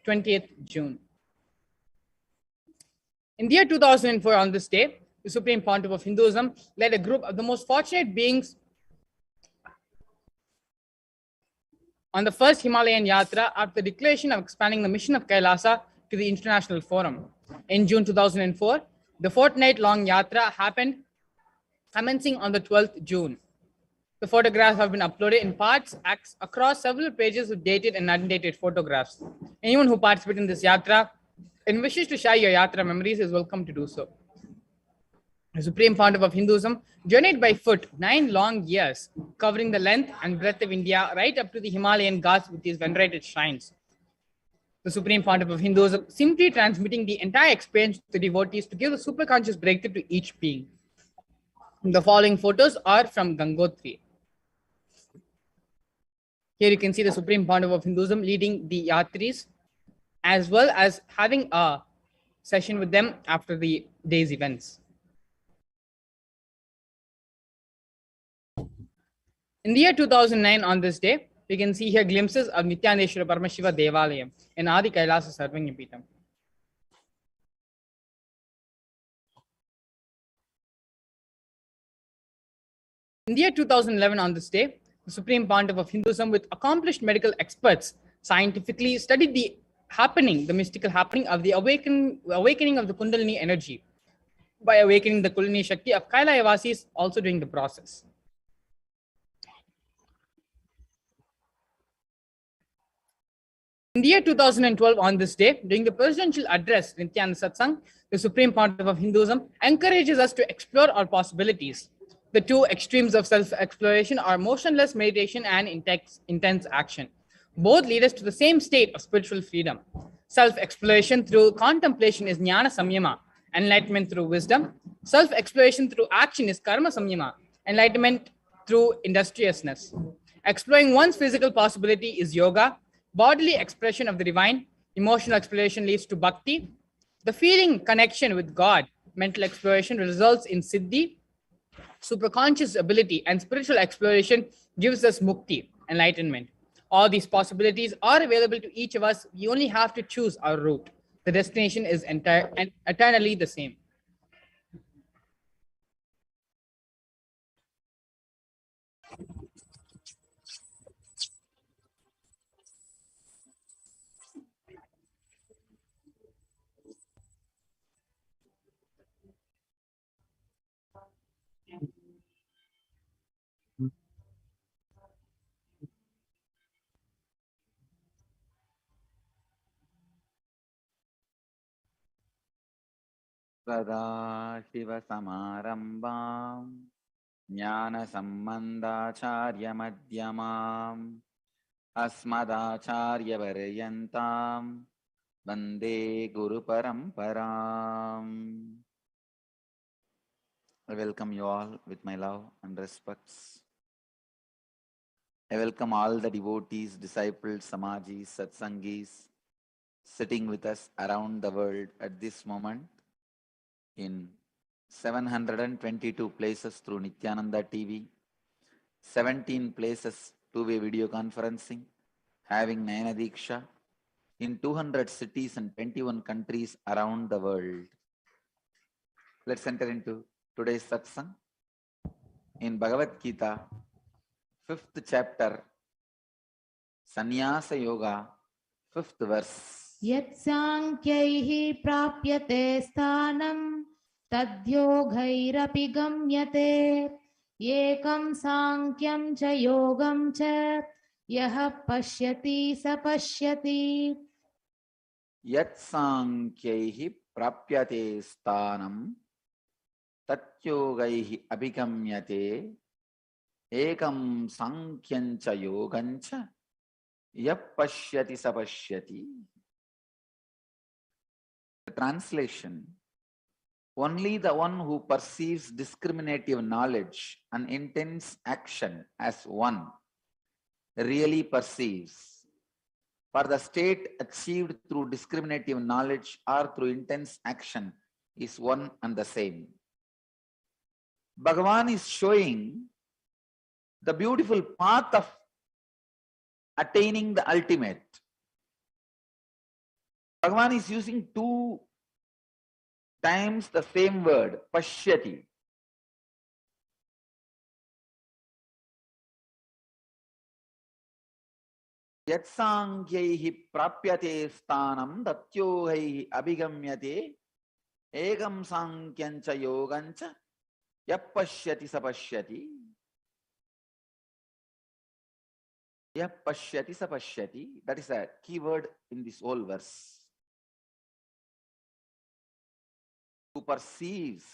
20th June. In the year 2004, on this day, the Supreme Pontiff of Hinduism led a group of the most fortunate beings on the first Himalayan Yatra after the declaration of expanding the mission of Kailasa to the International Forum. In June 2004, the fortnight-long Yatra happened, commencing on the 12th June. The photographs have been uploaded in parts across several pages with dated and undated photographs. Anyone who participates in this Yatra and wishes to share your Yatra memories is welcome to do so. The Supreme Pontiff of Hinduism journeyed by foot 9 long years, covering the length and breadth of India right up to the Himalayan Ghats with these venerated shrines. The Supreme Pontiff of Hinduism simply transmitting the entire experience to devotees to give the superconscious breakthrough to each being. The following photos are from Gangotri. Here you can see the Supreme Pontiff of Hinduism leading the Yatris, as well as having a session with them after the day's events. In the year 2009, on this day, we can see here glimpses of Nithyananda Paramashiva Devalayam in Adi Kailasa Sarvanya Peetham. In the year 2011, on this day, the Supreme Pontiff of Hinduism, with accomplished medical experts, scientifically studied the mystical happening of the awakening of the Kundalini energy by awakening the Kundalini Shakti of Kailasa also during the process. In the year 2012, on this day, during the presidential address, Nithyananda Satsang, the Supreme Pontiff of Hinduism encourages us to explore our possibilities. The two extremes of self-exploration are motionless meditation and intense action. Both lead us to the same state of spiritual freedom. Self-exploration through contemplation is jnana samyama, enlightenment through wisdom. Self-exploration through action is karma samyama, enlightenment through industriousness. Exploring one's physical possibility is yoga. Bodily expression of the divine, emotional exploration leads to bhakti. The feeling connection with God, mental exploration results in siddhi. Superconscious ability and spiritual exploration gives us mukti, enlightenment. All these possibilities are available to each of us. We only have to choose our route. The destination is eternally the same. सदाशिवसमारम्भां ज्ञानसम्बन्धाचार्यमध्यमाम् अस्मदाचार्यपर्यन्तां वन्दे गुरुपरम्पराम्. I welcome you all with my love and respects. I welcome all the devotees, disciples, samajis, satsangis sitting with us around the world at this moment in 722 places through Nithyananda TV, 17 places two-way video conferencing, having Nayana Diksha in 200 cities and 21 countries around the world. Let's enter into today's satsang. In Bhagavad Gita, 5th chapter, Sannyasa Yoga, 5th verse. Yat sankhyaih prapyate sthanam tadyogairapi gamyate ekam sankyam cha yogam cha yaha pashyati sapashyati. Yat sankhyaih prapyate sthanam tatyogaihi abhigamyate ekam sankhyancha yogancha yapashyati sapashyati. The translation: only the one who perceives discriminative knowledge and intense action as one really perceives. For the state achieved through discriminative knowledge or through intense action is one and the same. Bhagavan is showing the beautiful path of attaining the ultimate. Bhagavan is using 2 times the same word, pashyati. Yatsangyaihi prapyate sthanam datyohaihi abhigamyate egam sankyancha yogancha yapashyati sapashyati. Yapashyati sapashyati. That is a key word in this whole verse. Who perceives.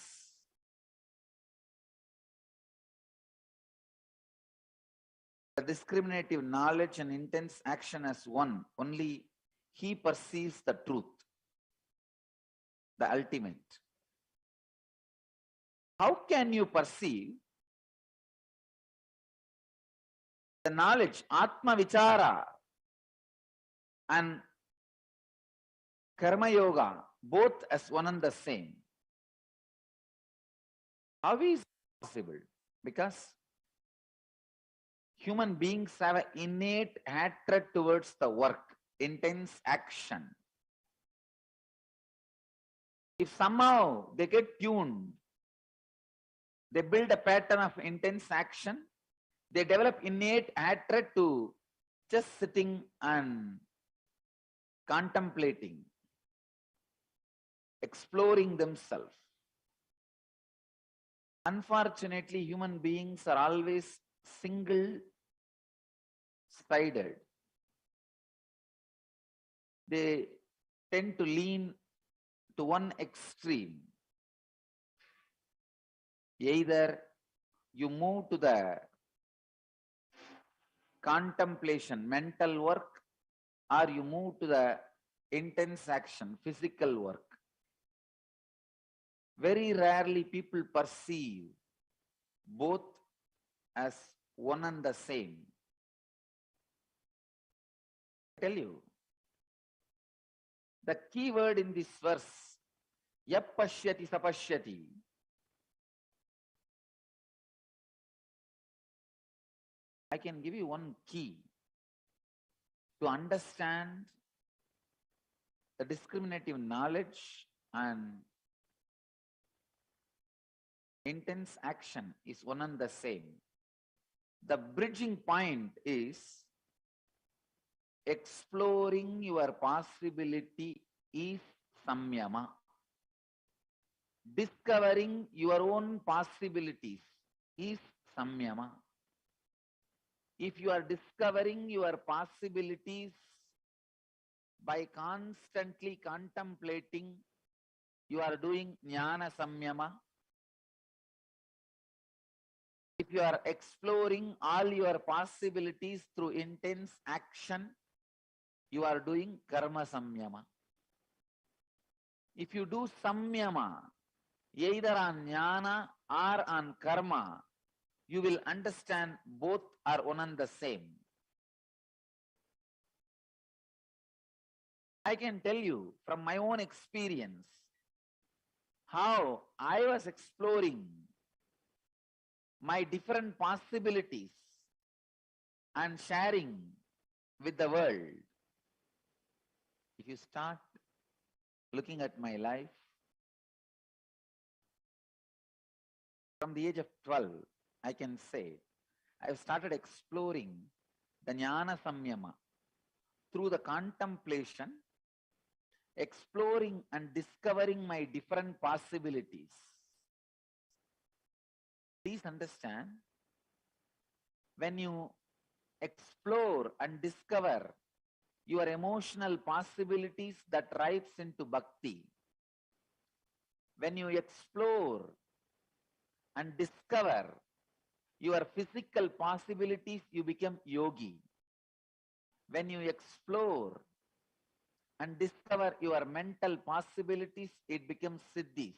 The discriminative knowledge and intense action as one, only he perceives the truth, the ultimate. How can you perceive the knowledge, Atma Vichara and Karma Yoga, both as one and the same? How is it possible? Because human beings have an innate hatred towards the work, intense action. If somehow they get tuned, they build a pattern of intense action, they develop innate hatred to just sitting and contemplating, exploring themselves. Unfortunately, human beings are always single-sided. They tend to lean to one extreme. Either you move to the contemplation, mental work, or you move to the intense action, physical work. Very rarely people perceive both as one and the same. I tell you, the key word in this verse, yapashyati sapashyati, I can give you one key to understand the discriminative knowledge and intense action is one and the same. The bridging point is exploring your possibility is samyama. Discovering your own possibilities is samyama. If you are discovering your possibilities by constantly contemplating, you are doing jnana samyama. If you are exploring all your possibilities through intense action, you are doing karma samyama. If you do samyama, either on jnana or on karma, you will understand both are one and the same. I can tell you from my own experience how I was exploring my different possibilities and sharing with the world. If you start looking at my life, from the age of 12, I can say, I've started exploring the jnana samyama through the contemplation, exploring and discovering my different possibilities. Please understand, when you explore and discover your emotional possibilities, that rises into bhakti. When you explore and discover your physical possibilities, you become yogi. When you explore and discover your mental possibilities, it becomes siddhis.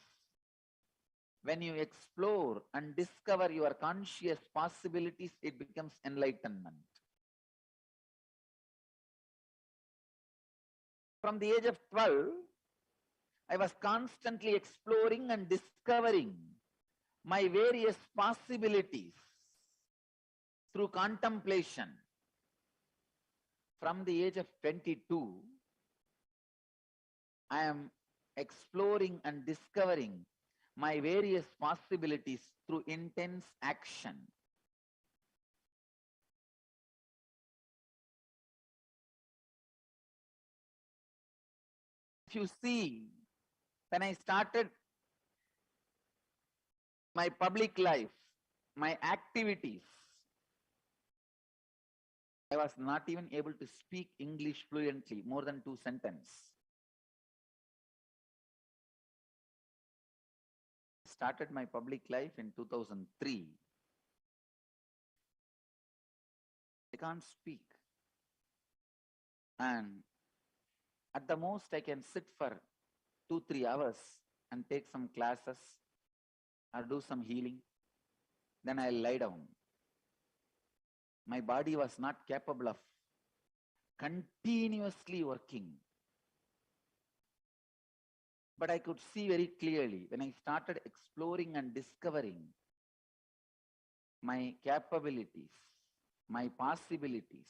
When you explore and discover your conscious possibilities, it becomes enlightenment. From the age of 12, I was constantly exploring and discovering my various possibilities through contemplation. From the age of 22, I am exploring and discovering my various possibilities through intense action. If you see, when I started my public life, my activities, I was not even able to speak English fluently, more than 2 sentences. Started my public life in 2003. I can't speak. And at the most, I can sit for 2-3 hours and take some classes or do some healing. Then I'll lie down. My body was not capable of continuously working. But I could see very clearly when I started exploring and discovering my capabilities, my possibilities.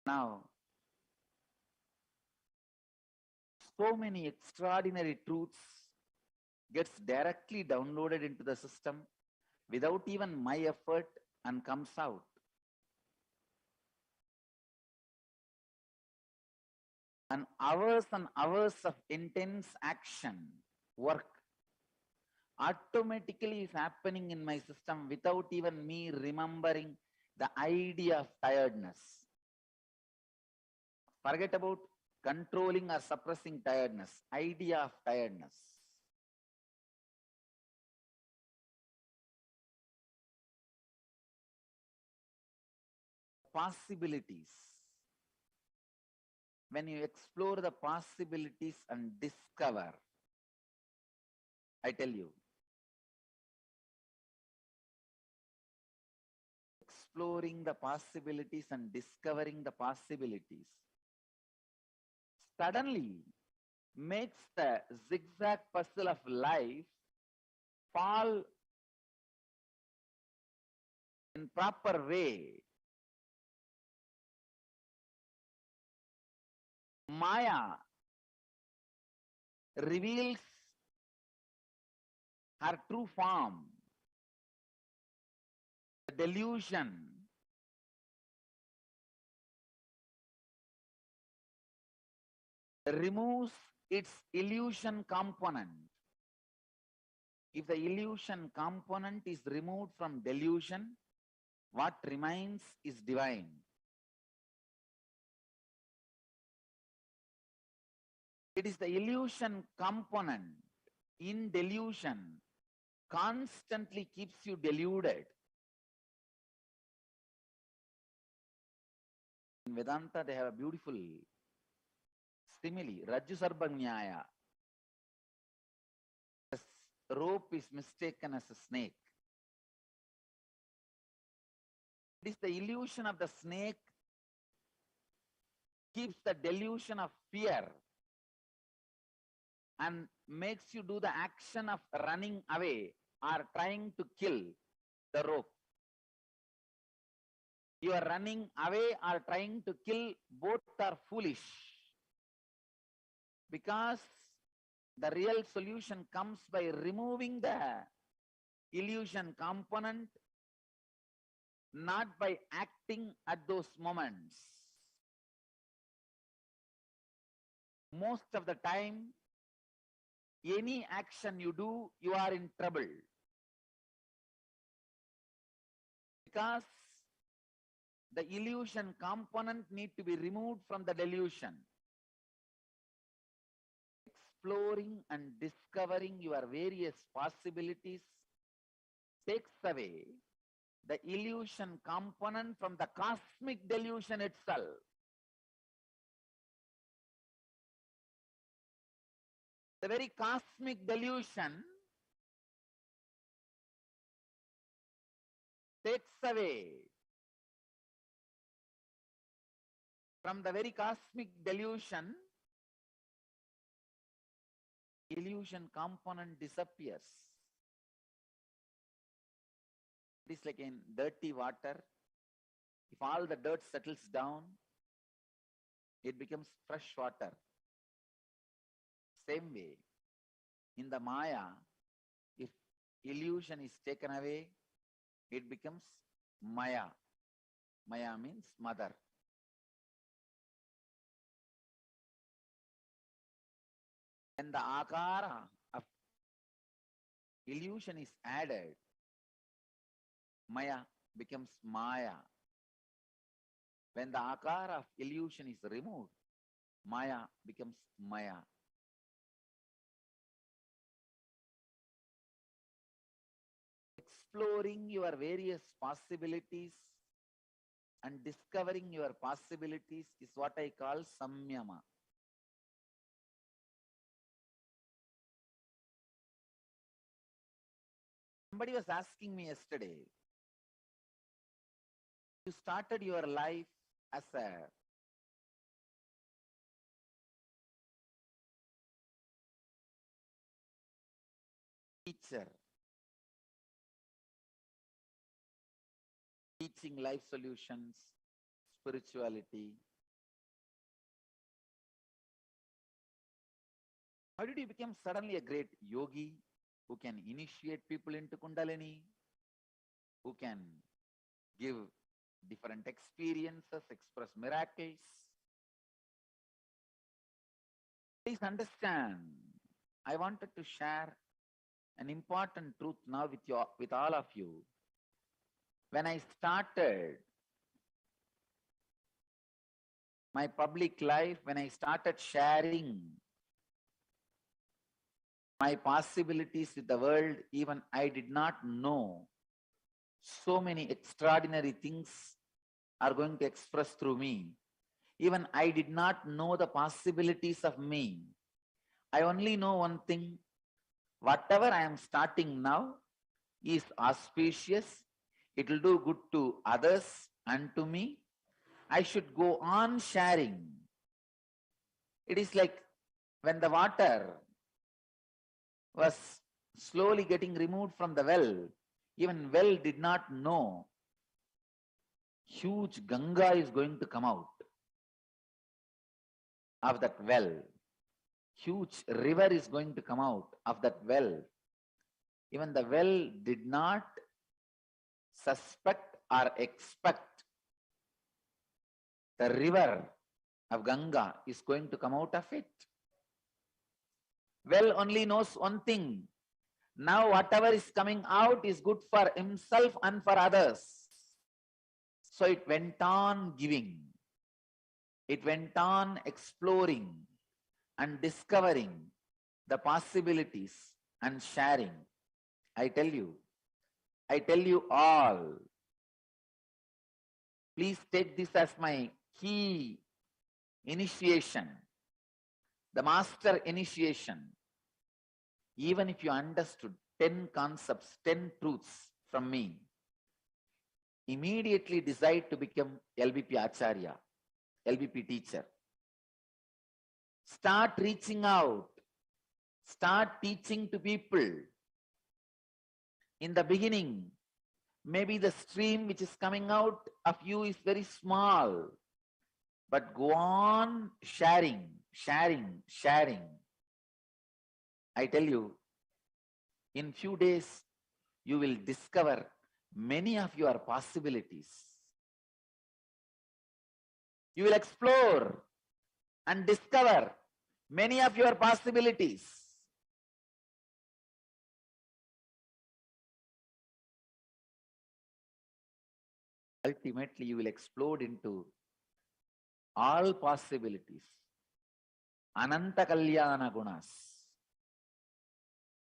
Now, so many extraordinary truths gets directly downloaded into the system without even my effort and comes out. And hours of intense action, work, automatically is happening in my system without even me remembering the idea of tiredness. Forget about controlling or suppressing tiredness, idea of tiredness. Possibilities. When you explore the possibilities and discover, I tell you, exploring the possibilities and discovering the possibilities suddenly makes the zigzag puzzle of life fall in proper way. Maya reveals her true form. The delusion removes its illusion component. If the illusion component is removed from delusion, what remains is divine. It is the illusion component in delusion constantly keeps you deluded. In Vedanta, they have a beautiful simile, Rajju Sarbanyaya. The rope is mistaken as a snake. It is the illusion of the snake keeps the delusion of fear and makes you do the action of running away or trying to kill the rope. You are running away or trying to kill, both are foolish. Because the real solution comes by removing the illusion component, not by acting at those moments. Most of the time, any action you do, you are in trouble. Because the illusion component need to be removed from the delusion. Exploring and discovering your various possibilities takes away the illusion component from the cosmic delusion itself. The very cosmic delusion takes away from the very cosmic delusion, illusion component disappears. It is like in dirty water. If all the dirt settles down, it becomes fresh water. Same way, in the Maya, if illusion is taken away, it becomes Maya. Maya means mother. When the akara of illusion is added, Maya becomes Maya. When the akara of illusion is removed, Maya becomes Maya. Exploring your various possibilities and discovering your possibilities is what I call samyama. Somebody was asking me yesterday, you started your life as a teacher, teaching life solutions, spirituality. How did you become suddenly a great yogi who can initiate people into Kundalini, who can give different experiences, express miracles? Please understand, I wanted to share an important truth now with all of you. When I started my public life, when I started sharing my possibilities with the world, even I did not know so many extraordinary things are going to express through me. Even I did not know the possibilities of me. I only know one thing, whatever I am starting now is auspicious, it will do good to others and to me. I should go on sharing. It is like when the water was slowly getting removed from the well, even well did not know huge Ganga is going to come out of that well. Huge river is going to come out of that well. Even the well did not suspect or expect the river of Ganga is going to come out of it. Well only knows one thing. Now whatever is coming out is good for himself and for others. So it went on giving. It went on exploring and discovering the possibilities and sharing. I tell you all, please take this as my key initiation, the master initiation. Even if you understood 10 concepts, 10 truths from me, immediately decide to become LBP Acharya, LBP teacher. Start reaching out. Start teaching to people. In the beginning, maybe the stream which is coming out of you is very small, but go on sharing, sharing, sharing. I tell you, in few days, you will discover many of your possibilities. You will explore and discover many of your possibilities. Ultimately, you will explode into all possibilities. Ananta Kalyana Gunas.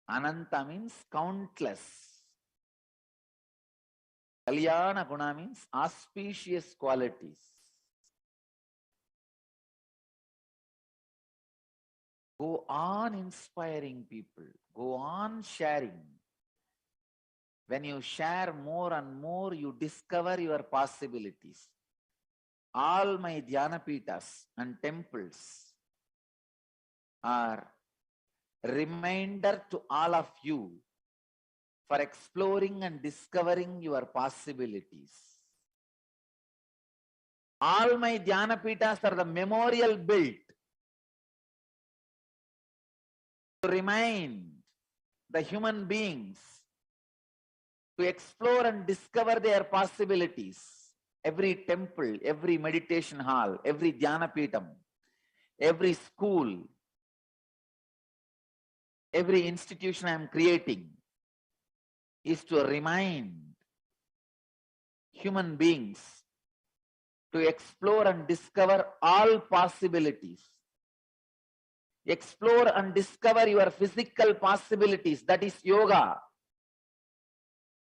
Ananta means countless. Kalyana Guna means auspicious qualities. Go on inspiring people. Go on sharing. When you share more and more, you discover your possibilities. All my Dhyanapitas and temples are reminder to all of you for exploring and discovering your possibilities. All my Dhyana Pitas are the memorial built to remind the human beings to explore and discover their possibilities. Every temple, every meditation hall, every Dhyana Pitam, every school, every institution I am creating is to remind human beings to explore and discover all possibilities. Explore and discover your physical possibilities, that is yoga.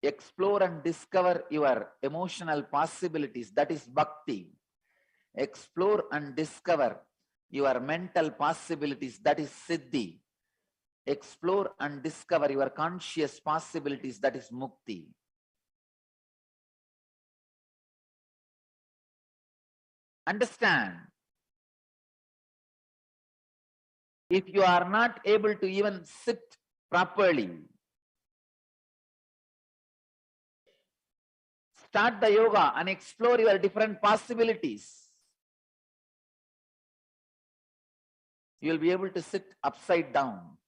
Explore and discover your emotional possibilities, that is bhakti. Explore and discover your mental possibilities, that is siddhi. Explore and discover your conscious possibilities, that is mukti. Understand, if you are not able to even sit properly, start the yoga and explore your different possibilities. You will be able to sit upside down.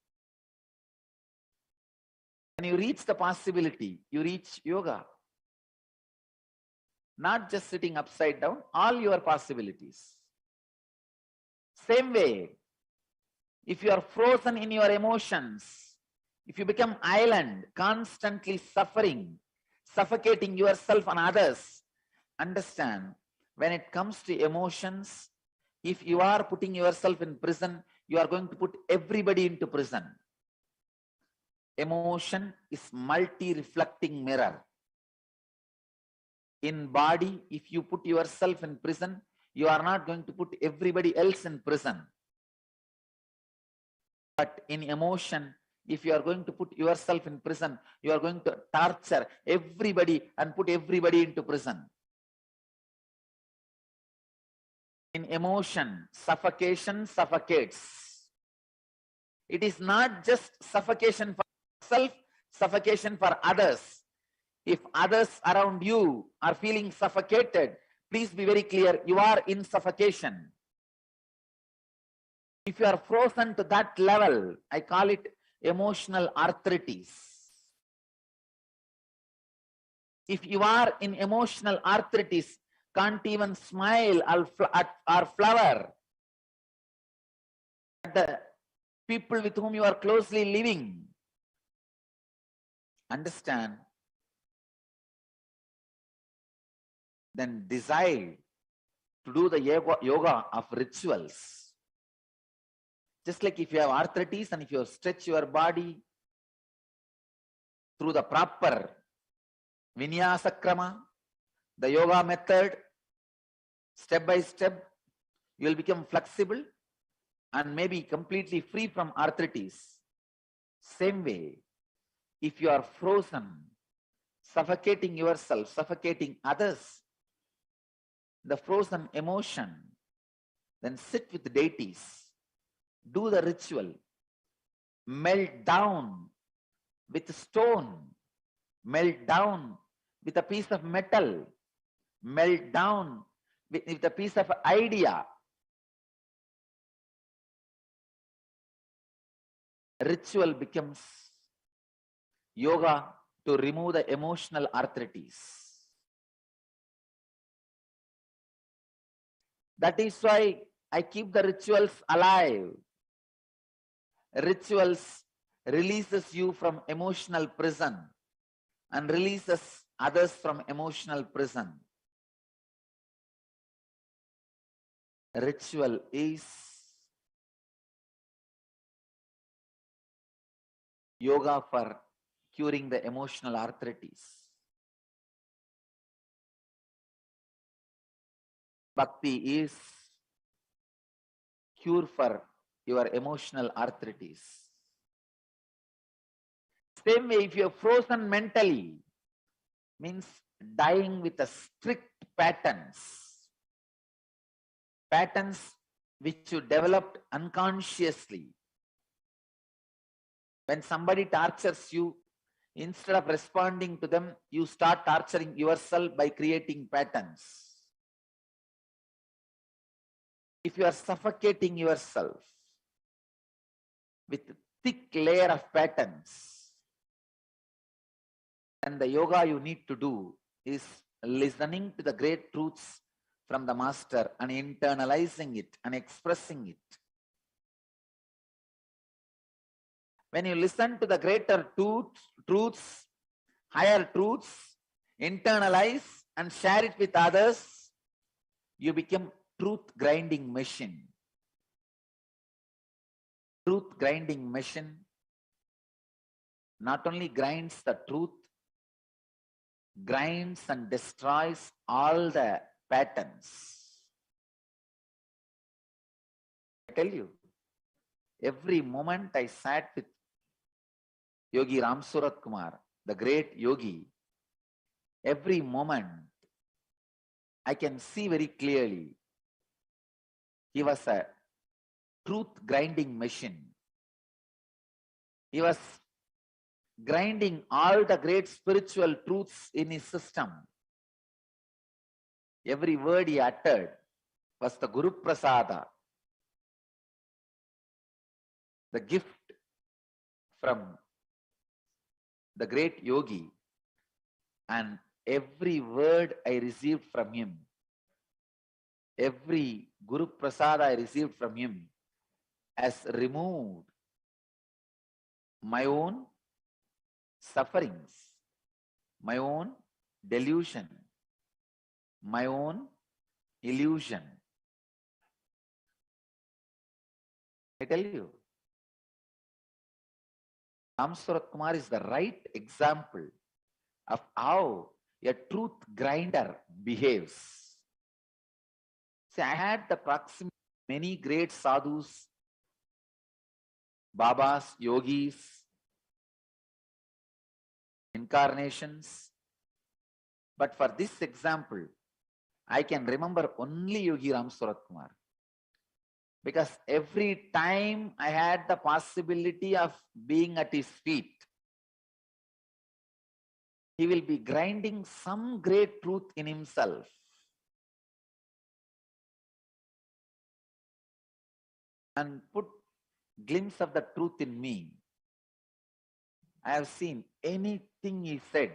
When you reach the possibility, you reach yoga. Not just sitting upside down, all your possibilities. Same way, if you are frozen in your emotions, if you become island, constantly suffering, suffocating yourself and others, understand, when it comes to emotions, if you are putting yourself in prison, you are going to put everybody into prison. Emotion is multi-reflecting mirror. In body, if you put yourself in prison, you are not going to put everybody else in prison. But in emotion, if you are going to put yourself in prison, you are going to torture everybody and put everybody into prison. In emotion, suffocation suffocates. It is not just suffocation for yourself, suffocation for others. If others around you are feeling suffocated, please be very clear, you are in suffocation. If you are frozen to that level, I call it emotional arthritis. If you are in emotional arthritis, can't even smile or flower at the people with whom you are closely living, understand, then decide to do the yoga of rituals. Just like if you have arthritis and if you stretch your body through the proper vinyasa krama, the yoga method, step by step, you will become flexible and maybe completely free from arthritis. Same way, if you are frozen, suffocating yourself, suffocating others, the frozen emotion, then sit with the deities, do the ritual, melt down with a stone, melt down with a piece of metal, melt down with a piece of idea. Ritual becomes yoga to remove the emotional arthritis. That is why I keep the rituals alive. Rituals releases you from emotional prison and releases others from emotional prison. Ritual is yoga for curing the emotional arthritis. Bhakti is cure for your emotional arthritis. Same way, if you are frozen mentally, means dying with a strict patterns which you developed unconsciously. When somebody tortures you, instead of responding to them, you start torturing yourself by creating patterns. if you are suffocating yourself with thick layer of patterns, then the yoga you need to do is listening to the great truths from the master and internalizing it and expressing it. When you listen to the greater truths, higher truths, internalize and share it with others, you become truth grinding machine. Truth grinding machine not only grinds the truth, grinds and destroys all the patterns. I tell you, every moment I sat with Yogi Ram Surat Kumar, the great yogi, every moment I can see very clearly he was a truth grinding machine. He was grinding all the great spiritual truths in his system. Every word he uttered was the Guru Prasada, the gift from the great yogi, and every word I received from him, every Guru Prasada I received from him has removed my own sufferings, my own delusion, my own illusion. I tell you, Ram Surat Kumar is the right example of how a truth grinder behaves. See, I had the proximity of many great sadhus, babas, yogis, incarnations. But for this example, I can remember only Yogi Ram Surat Kumar. Because every time I had the possibility of being at his feet, he will be grinding some great truth in himself. And put glimpse of the truth in me. I have seen anything he said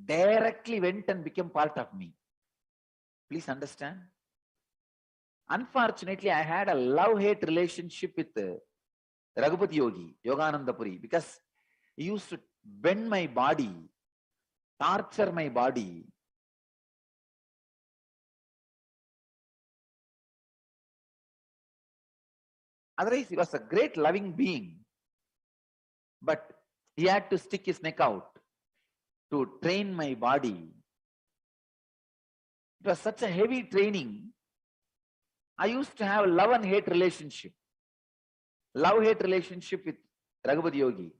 directly went and became part of me. Please understand. Unfortunately, I had a love-hate relationship with Raghupati Yogi, Yogananda Puri, because he used to bend my body, torture my body. Otherwise, he was a great loving being. But he had to stick his neck out to train my body. It was such a heavy training. I used to have a love and hate relationship. Love-hate relationship with Raghupati Yogi.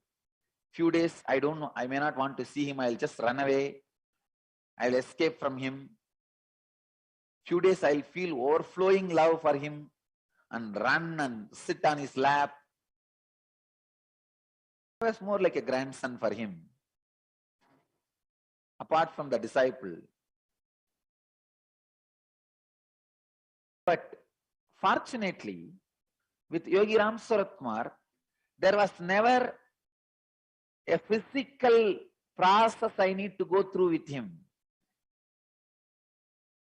Few days, I don't know, I may not want to see him. I'll just run away. I'll escape from him. Few days, I'll feel overflowing love for him and run and sit on his lap. I was more like a grandson for him, apart from the disciple. But fortunately, with Yogi Ram Surat Kumar, there was never a physical process I need to go through with him.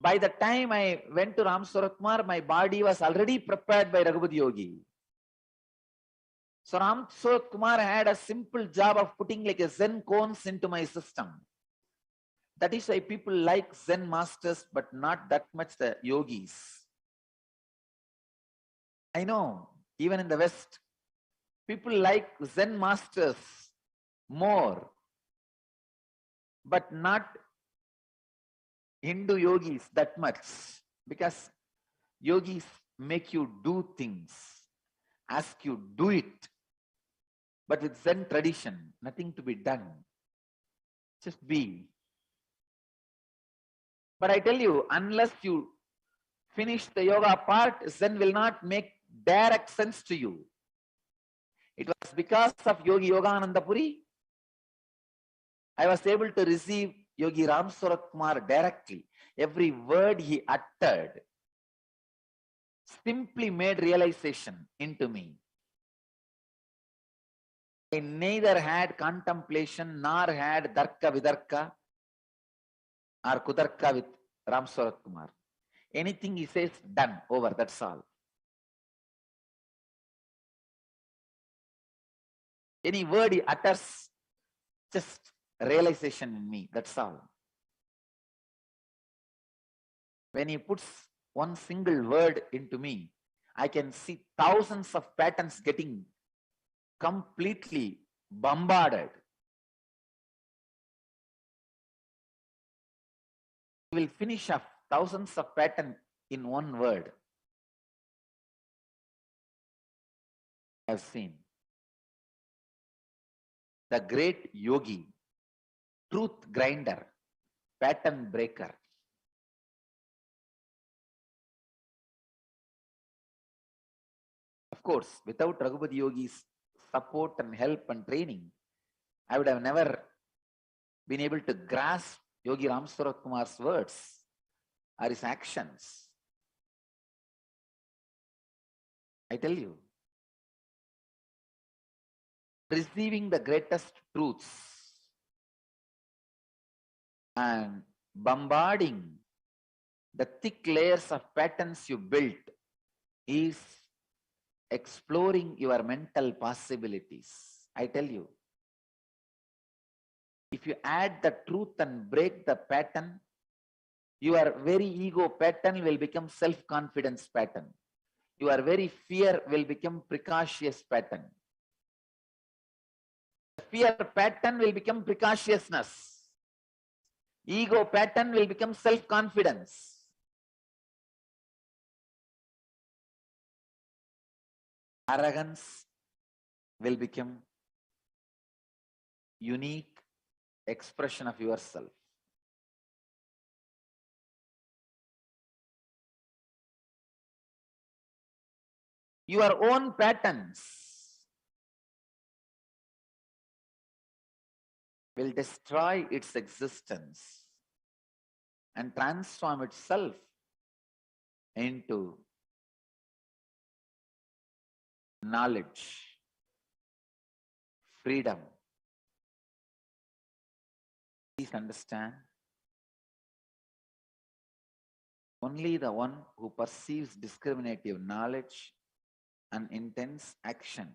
By the time I went to Ram Surat Kumar, my body was already prepared by Raghupati Yogi. So Ram Surat Kumar had a simple job of putting like a Zen cones into my system. That is why people like Zen masters, but not that much the yogis. I know, even in the West, people like Zen masters more, but not Hindu yogis that much, because yogis make you do things, ask you do it. But with Zen tradition, nothing to be done. Just be. But I tell you, unless you finish the yoga part, Zen will not make direct sense to you. It was because of Yogi Yogananda Puri, I was able to receive Yogi Ram Surat Kumar directly. Every word he uttered simply made realization into me. I neither had contemplation nor had Darka Vidarka or Kudarka with Ram Sarat Kumar. Anything he says, done, over, that's all. Any word he utters, just realization in me, that's all. When he puts one single word into me, I can see thousands of patterns getting completely bombarded. He will finish off thousands of patterns in one word. I have seen the great yogi, truth grinder, pattern breaker. Of course, without Raghupati Yogi's support and help and training, I would have never been able to grasp Yogi Ram Sarat Kumar's words or his actions. I tell you, receiving the greatest truths and bombarding the thick layers of patterns you built is exploring your mental possibilities. I tell you, if you add the truth and break the pattern, your very ego pattern will become self-confidence pattern. Your very fear will become precautious pattern. Fear pattern will become precociousness. Ego pattern will become self-confidence. Arrogance will become unique expression of yourself. Your own patterns will destroy its existence and transform itself into knowledge, freedom. Please understand, only the one who perceives discriminative knowledge and intense action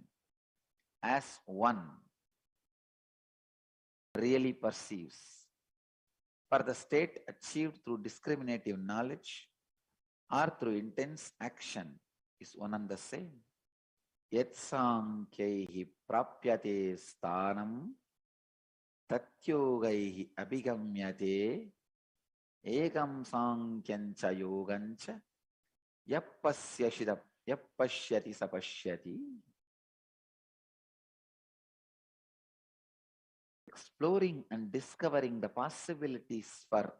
as one really perceives. For the state achieved through discriminative knowledge or through intense action is one and the same. Yat sankhyahi prapyate sthanam tatyogaihi abhigamyate ekam sankhyancha yogancha yappashyati sapashyati. Exploring and discovering the possibilities for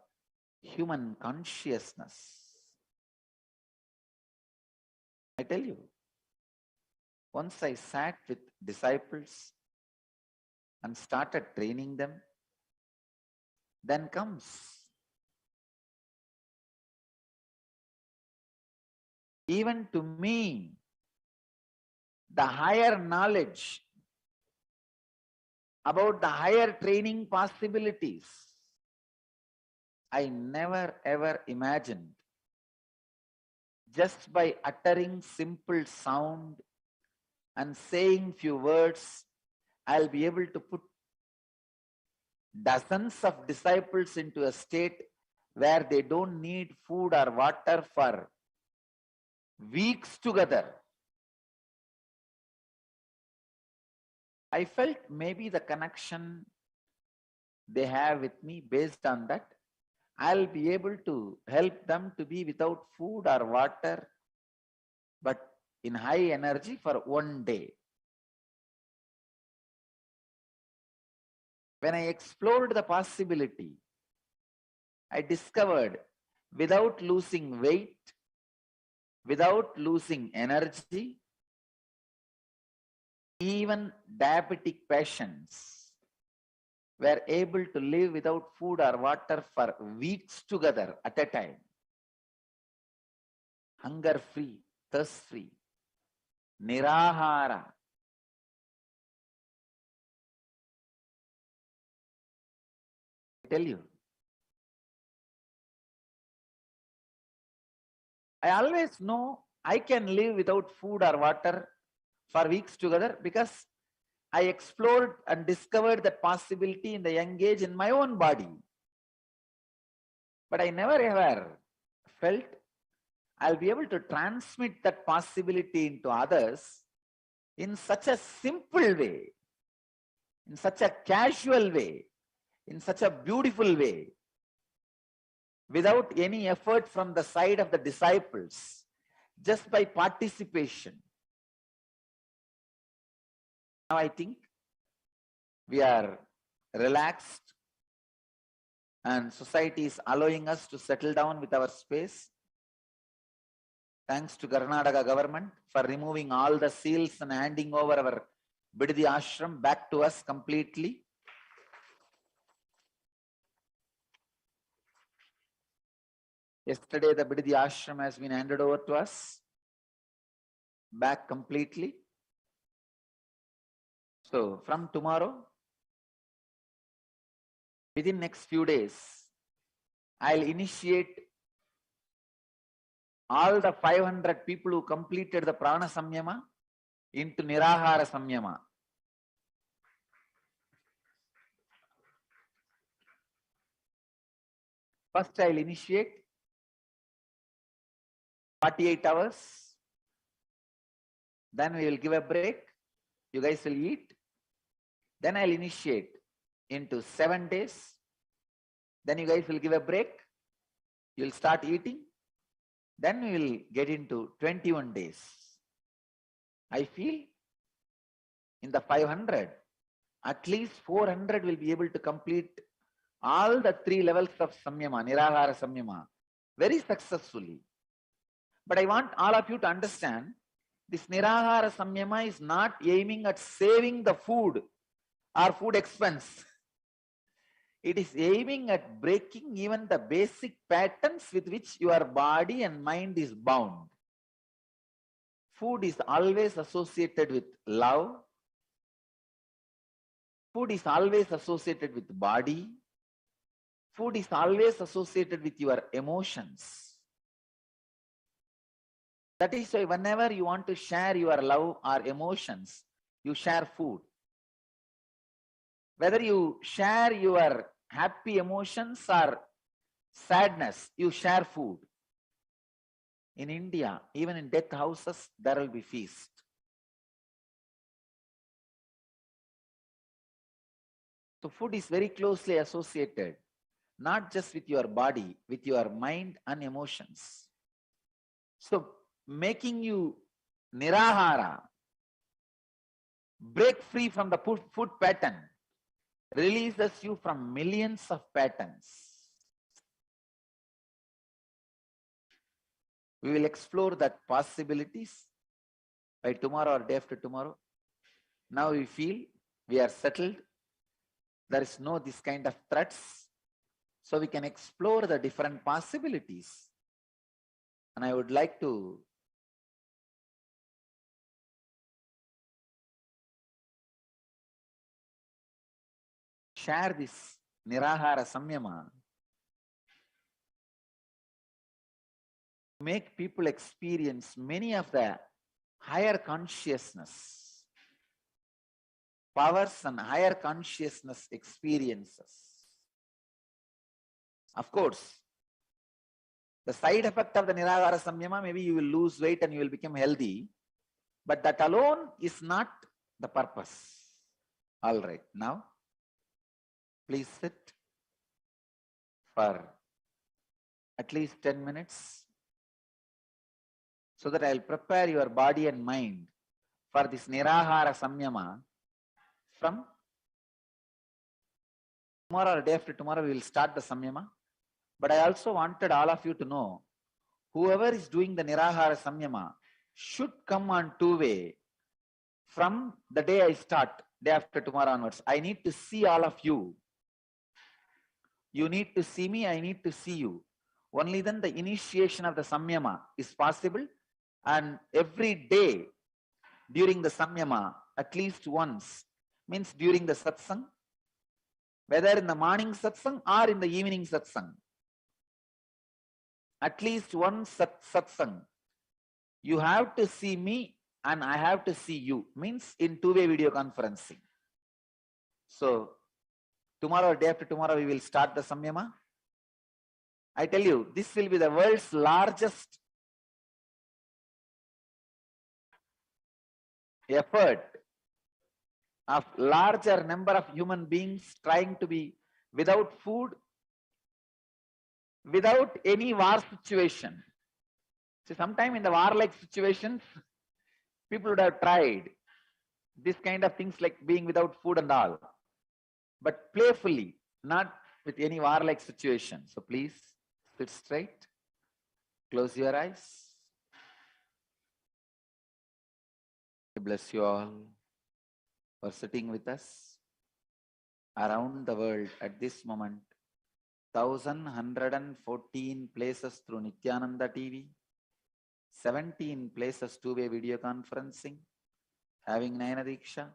human consciousness. I tell you, once I sat with disciples and started training them, then comes even to me the higher knowledge about the higher training possibilities. I never ever imagined just by uttering simple sound and saying few words, I'll be able to put dozens of disciples into a state where they don't need food or water for weeks together. I felt maybe the connection they have with me, based on that, I'll be able to help them to be without food or water, but in high energy for one day. When I explored the possibility, I discovered without losing weight, without losing energy, even diabetic patients were able to live without food or water for weeks together at a time, hunger free. thirst free, nirahara. I tell you, I always know I can live without food or water for weeks together because I explored and discovered that possibility in the young age in my own body. But I never ever felt I'll be able to transmit that possibility into others in such a simple way, in such a casual way, in such a beautiful way, without any effort from the side of the disciples, just by participation. Now I think we are relaxed and society is allowing us to settle down with our space. Thanks to Karnataka government for removing all the seals and handing over our Bidadi ashram back to us completely. Yesterday the Bidadi ashram has been handed over to us back completely. So from tomorrow, within next few days, I'll initiate all the 500 people who completed the Prana Samyama into Nirahara Samyama. First I'll initiate 48 hours. Then we will give a break. You guys will eat. Then I'll initiate into 7 days. Then you guys will give a break. You will start eating. Then we will get into 21 days. I feel in the 500, at least 400 will be able to complete all the 3 levels of Samyama, Nirahara Samyama, very successfully. But I want all of you to understand, this Nirahara Samyama is not aiming at saving the food or food expense. It is aiming at breaking even the basic patterns with which your body and mind is bound. Food is always associated with love. Food is always associated with body. Food is always associated with your emotions. That is why whenever you want to share your love or emotions, you share food. Whether you share your happy emotions or sadness, you share food. In India, even in death houses, there will be feast. So food is very closely associated, not just with your body, with your mind and emotions. So making you nirahara, break free from the food pattern, releases you from millions of patterns. We will explore that possibilities by tomorrow or day after tomorrow. Now we feel we are settled. There is no this kind of threats. So we can explore the different possibilities. And I would like to share this Nirahara Samyama, make people experience many of the higher consciousness, powers and higher consciousness experiences. Of course, the side effect of the Nirahara Samyama, maybe you will lose weight and you will become healthy, but that alone is not the purpose. All right, now please sit for at least 10 minutes so that I'll prepare your body and mind for this Nirahara Samyama. From tomorrow or day after tomorrow, we will start the Samyama. But I also wanted all of you to know, whoever is doing the Nirahara Samyama should come on two-way from the day I start, day after tomorrow onwards. I need to see all of you. You need to see me, I need to see you. Only then the initiation of the Samyama is possible And every day during the samyama, at least once, means during the satsang, whether in the morning satsang or in the evening satsang, at least one satsang, you have to see me and I have to see you, means in two-way video conferencing. So tomorrow or day after tomorrow, we will start the samyama. I tell you, this will be the world's largest effort of larger number of human beings trying to be without food, without any war situation. So sometime in the war-like situations, people would have tried this kind of things like being without food and all, but playfully, not with any war-like situation. So please sit straight, close your eyes. I bless you all for sitting with us around the world at this moment. 1,114 places through Nithyananda TV, 17 places two-way video conferencing, having Nayana Diksha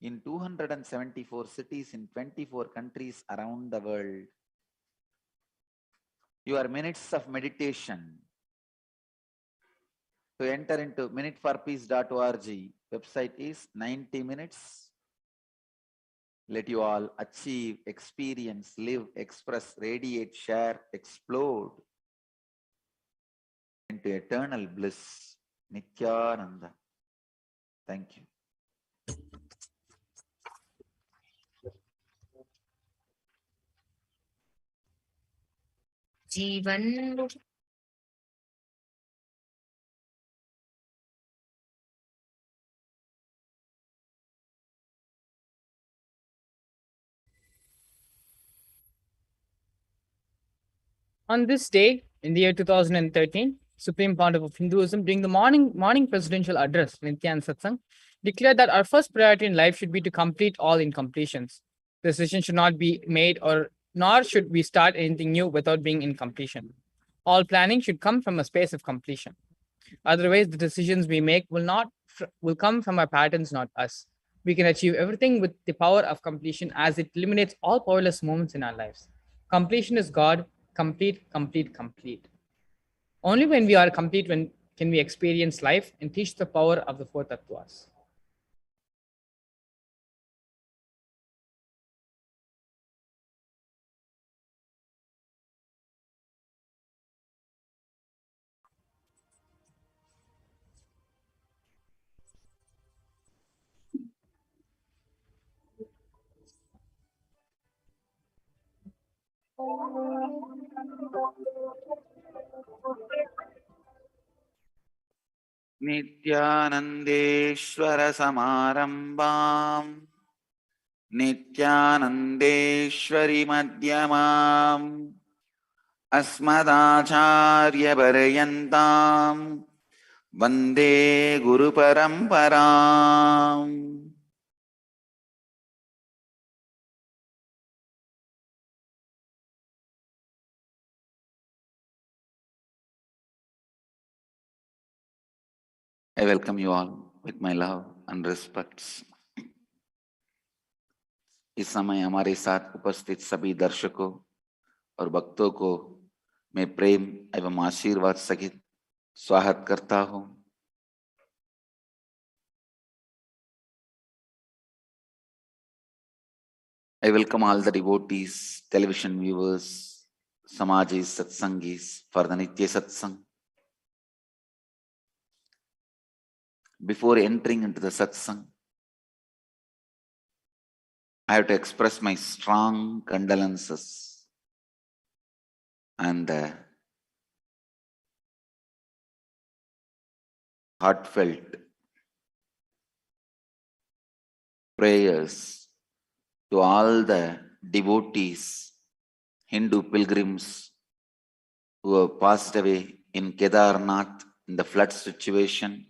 in 274 cities in 24 countries around the world. Your minutes of meditation. To enter into minuteforpeace.org, website is 90 minutes. Let you all achieve, experience, live, express, radiate, share, explode into eternal bliss. Nithyananda. Thank you. जीवन On this day, in the year 2013, Supreme Pontiff of Hinduism, during the morning presidential address, Nithyananda Satsang, declared that our first priority in life should be to complete all incompletions. The decision should not be made, or nor should we start anything new without being in completion. All planning should come from a space of completion. Otherwise, the decisions we make will come from our patterns, not us. We can achieve everything with the power of completion, as it eliminates all powerless moments in our lives. Completion is God, complete, complete, complete. Only when we are complete when can we experience life and teach the power of the four tattvas. Nithyanandeshwara Samarambam, Nithyanandeshwari Madhyamam, Asmadacharya Parayantam, Vande Guru Paramparam. I welcome you all with my love and respects. इस समय हमारे साथ उपस्थित सभी दर्शकों और भक्तों को मैं प्रेम एवं आशीर्वाद सहित स्वागत करता हूं। I welcome all the devotees, television viewers, Samajis, Satsangis for the Nitya Satsang. Before entering into the Satsang, I have to express my strong condolences and heartfelt prayers to all the devotees, Hindu pilgrims who have passed away in Kedarnath in the flood situation.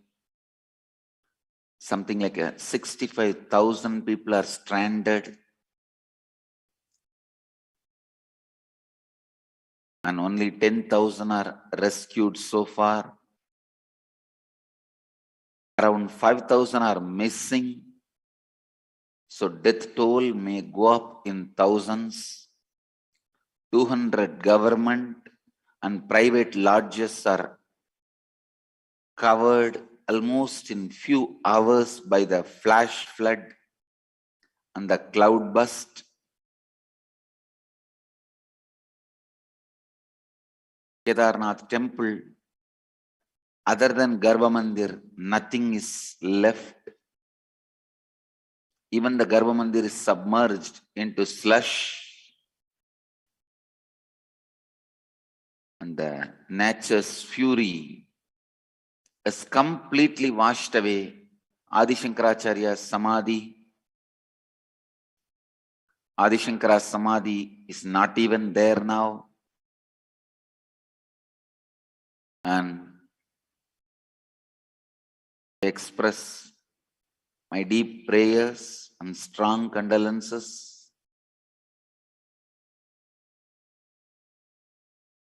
Something like 65,000 people are stranded, and only 10,000 are rescued so far. Around 5,000 are missing. So death toll may go up in thousands. 200 government and private lodges are covered almost in few hours by the flash flood and the cloud burst. Kedarnath temple, other than Garbha Mandir, nothing is left. Even the Garbha Mandir is submerged into slush. And the nature's fury is completely washed away. Adi Shankaracharya's Samadhi. Adi Shankara's Samadhi is not even there now. And I express my deep prayers and strong condolences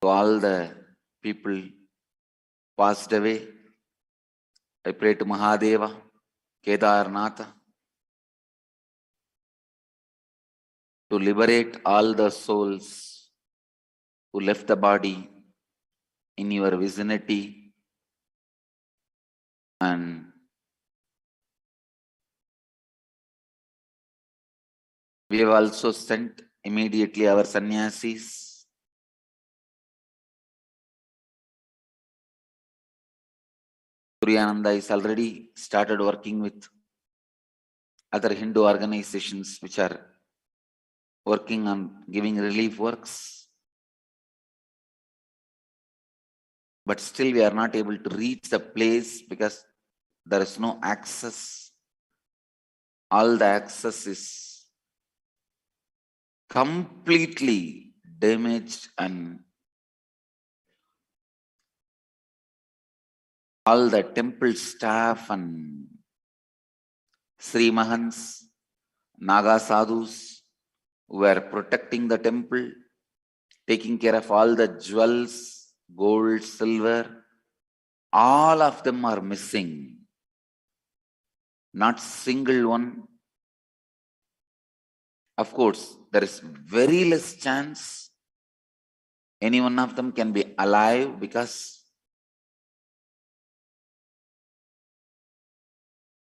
to all the people passed away. I pray to Mahadeva, Kedarnatha, to liberate all the souls who left the body in your vicinity, and we have also sent immediately our sannyasis. Suryananda is already started working with other Hindu organizations which are working on giving relief works. But still we are not able to reach the place because there is no access. All the access is completely damaged, and all the temple staff and Sri Mahants, Naga Sadhus who were protecting the temple, taking care of all the jewels, gold, silver, all of them are missing. Not single one. Of course, there is very less chance any one of them can be alive because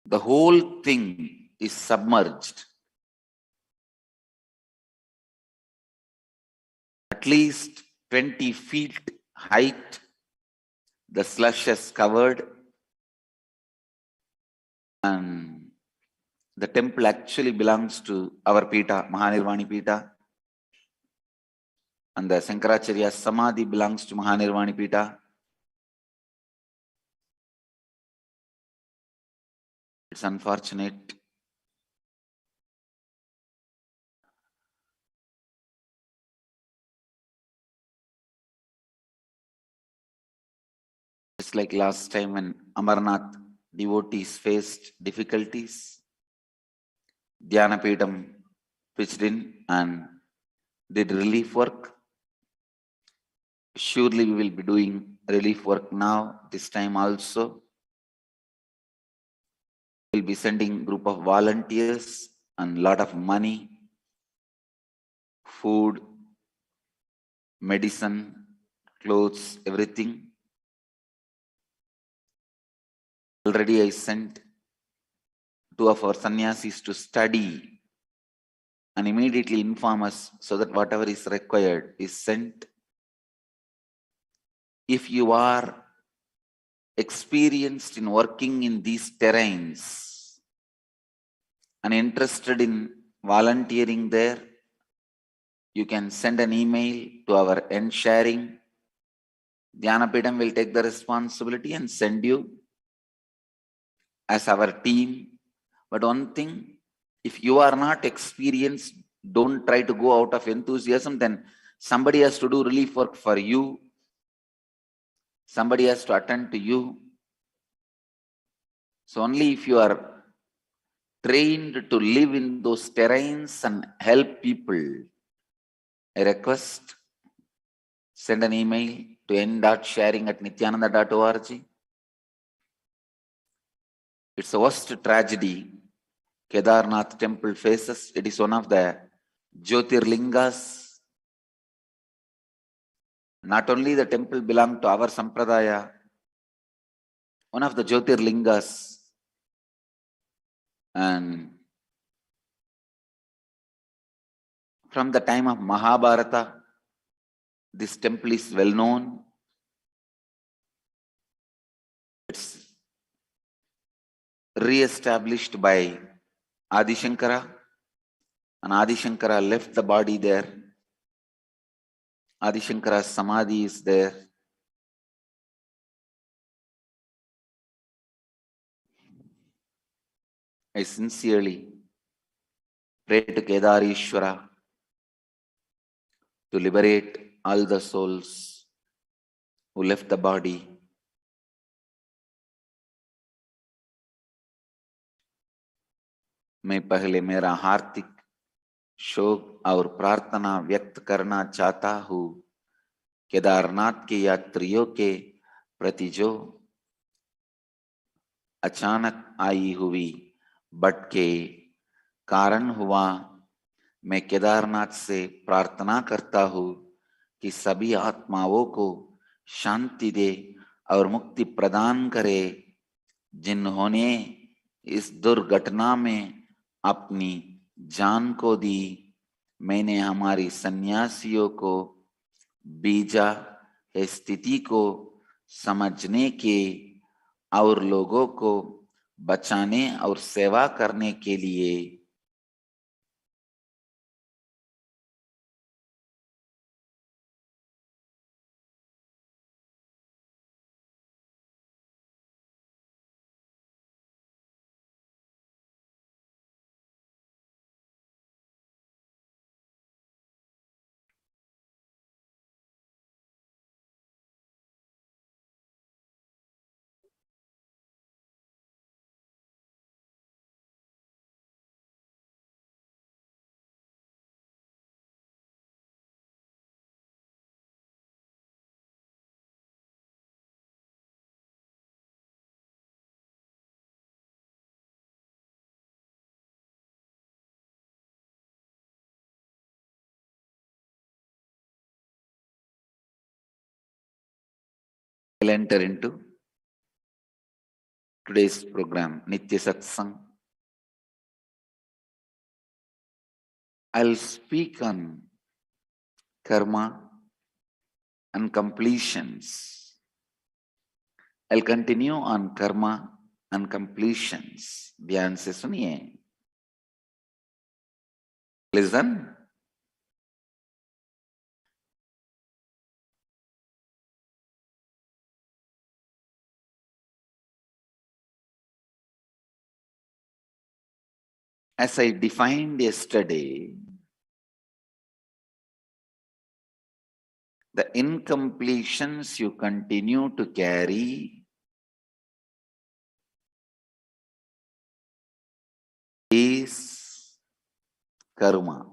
the whole thing is submerged. At least 20 feet height, the slush has covered, and the temple actually belongs to our Pita, Mahanirvani Pita, and the Shankaracharya Samadhi belongs to Mahanirvani Pita. It's unfortunate. It's like last time when Amarnath devotees faced difficulties, Dhyanapedam pitched in and did relief work. Surely we will be doing relief work now, this time also. We'll be sending group of volunteers and lot of money, food, medicine, clothes, everything. Already I sent 2 of our sannyasis to study and immediately inform us so that whatever is required is sent. If you are experienced in working in these terrains and interested in volunteering there, you can send an email to our end sharing. Dhyanapedam will take the responsibility and send you as our team. But one thing, if you are not experienced, don't try to go out of enthusiasm. Then somebody has to do relief work for you. Somebody has to attend to you. So only if you are trained to live in those terrains and help people, I request, send an email to n.sharing@nithyananda.org. It's the worst tragedy Kedarnath temple faces. It is one of the Jyotirlingas. Not only the temple belong to our Sampradaya, one of the Jyotirlingas, and from the time of Mahabharata, this temple is well known. It's re-established by Adi Shankara, and Adi Shankara left the body there. Adi Shankara's Samadhi is there. I sincerely pray to Kedarishwara to liberate all the souls who left the body. मैं पहले मेरा हार्दिक शोक और प्रार्थना व्यक्त करना चाहता हूँ केदारनाथ के यात्रियों के प्रति जो अचानक आई हुई बट के कारण हुआ। मैं केदारनाथ से प्रार्थना करता हूँ कि सभी आत्माओं को शांति दे और मुक्ति प्रदान करे। जिन्होंने इस दुर्घटना में अपनी जान को दी, मैंने हमारी सन्यासियों को बीजा स्थिति को समझने के और लोगों को बचाने और सेवा करने के लिए I'll enter into today's program, Nitya Satsang. I'll speak on karma and completions. I'll continue on karma and completions. ध्यान से सुनिए. Listen. As I defined yesterday, the incompletions you continue to carry is karma.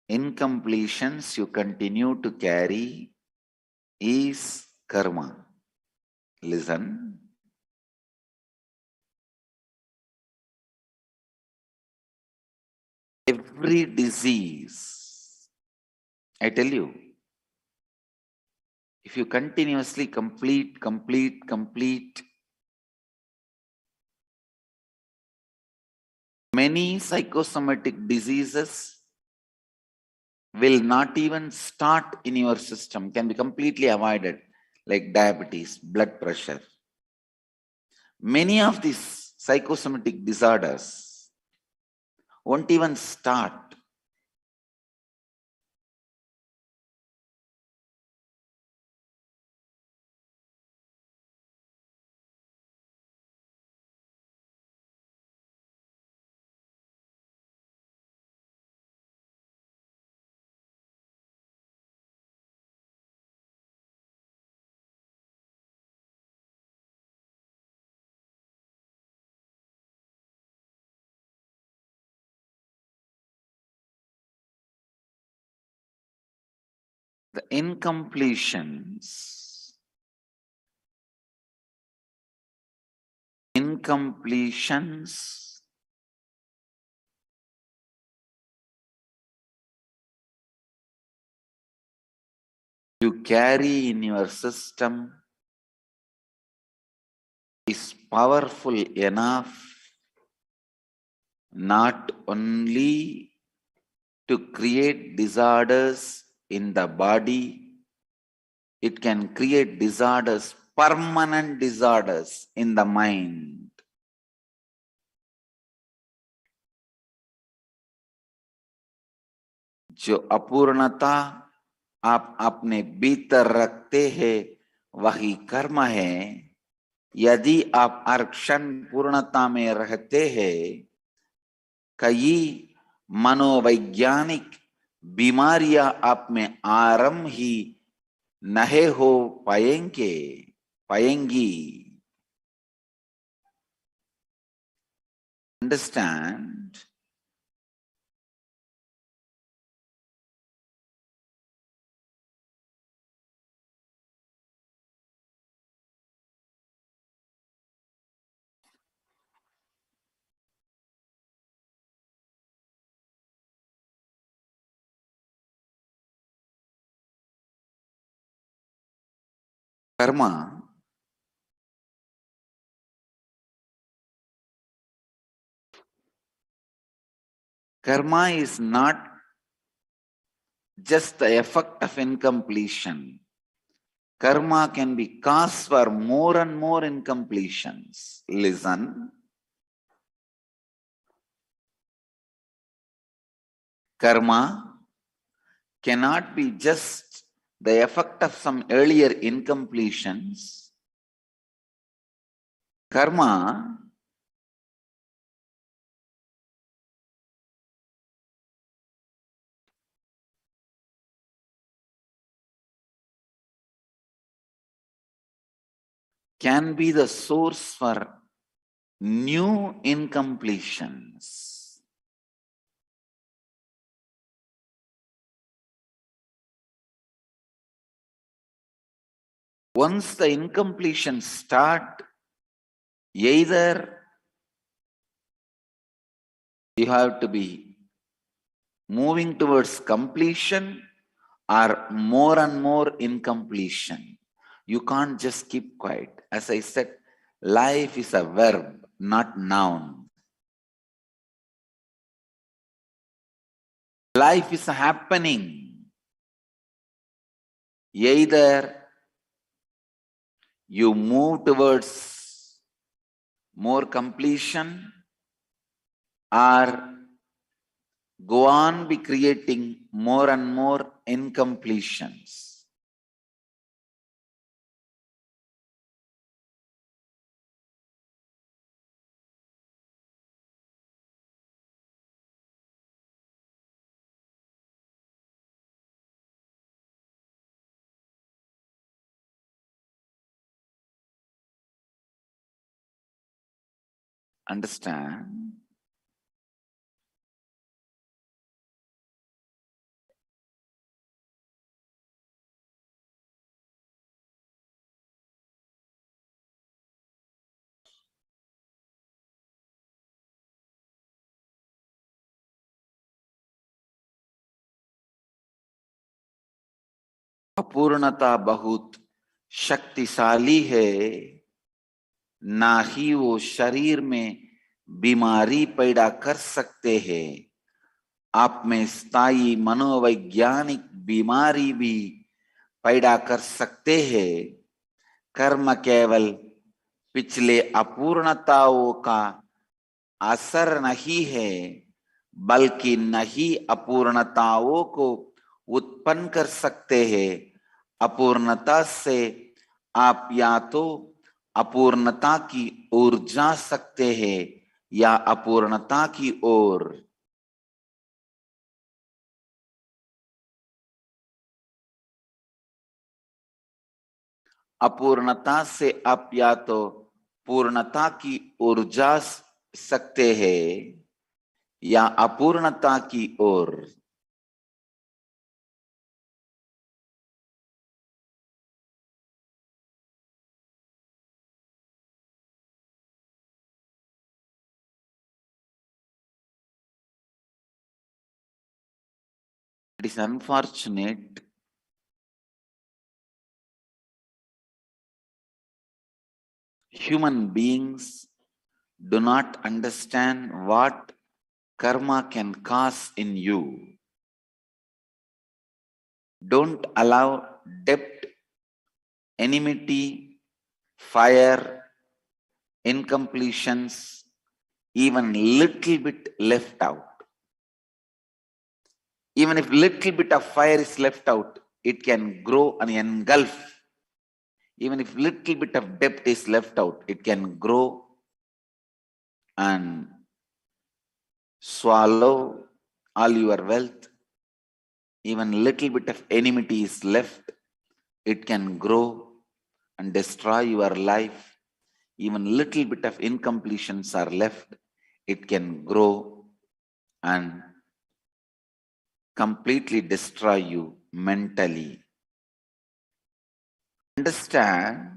Incompletions you continue to carry is karma. Listen. Every disease, I tell you, if you continuously complete, many psychosomatic diseases will not even start in your system, can be completely avoided, like diabetes, blood pressure. Many of these psychosomatic disorders won't even start. The incompletions incompletions you carry in your system is powerful enough not only to create disorders in the body, it can create disorders, permanent disorders in the mind. जो अपूर्णता आप अपने भीतर रखते हैं वही कर्म है। यदि आप हर क्षण पूर्णता में रहते हैं, कई मनोवैज्ञानिक बीमारियां आप में आरंभ ही नहीं हो पाएंगी। Understand? Karma is not just the effect of incompletion. Karma can be cause for more and more incompletions. Listen. Karma cannot be just the effect of some earlier incompletions. Karma can be the source for new incompletions. Once the incompletions start, either you have to be moving towards completion or more and more incompletion. You can't just keep quiet. As I said, life is a verb, not noun. Life is a happening. Either you move towards more completion or go on be creating more and more incompletions. Understand? अपूर्णता बहुत शक्तिशाली है, ना ही वो शरीर में बीमारी पैदा कर सकते हैं, आप में स्थायी मनोवैज्ञानिक बीमारी भी पैदा कर सकते हैं। कर्म केवल पिछले अपूर्णताओं का असर नहीं है, बल्कि नई अपूर्णताओं को उत्पन्न कर सकते हैं। अपूर्णता से आप या तो अपूर्णता की ओर जा सकते हैं या अपूर्णता की ओर। अपूर्णता से आप या तो पूर्णता की ओर जा सकते हैं या अपूर्णता की ओर। It is unfortunate human beings do not understand what karma can cause in you. Don't allow debt, enmity, fire, incompletions, even little bit left out. Even if little bit of fire is left out, it can grow and engulf. Even if little bit of debt is left out, it can grow and swallow all your wealth. Even little bit of enmity is left, it can grow and destroy your life. Even little bit of incompletions are left, it can grow and completely destroy you mentally. Understand,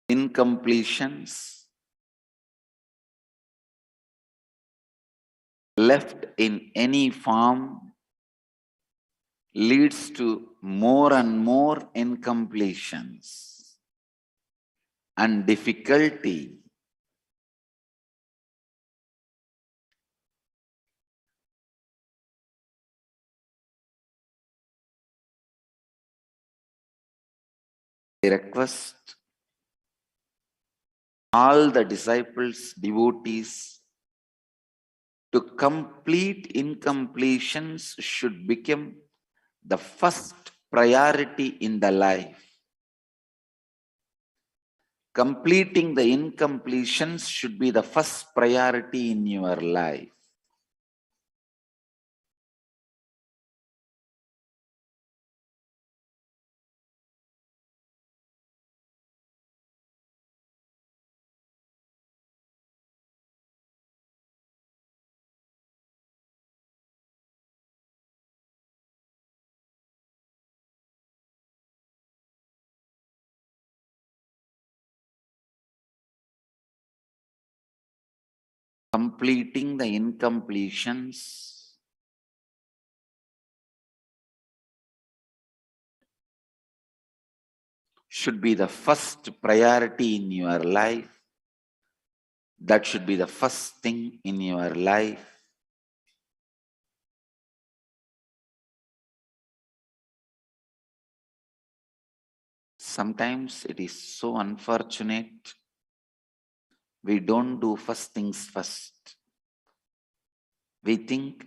incompletions left in any form leads to more and more incompletions and difficulty. I request all the disciples, devotees, to complete incompletions should become the first priority in the life. Completing the incompletions should be the first priority in your life. Completing the incompletions should be the first priority in your life. That should be the first thing in your life. Sometimes it is so unfortunate. We don't do first things first. We think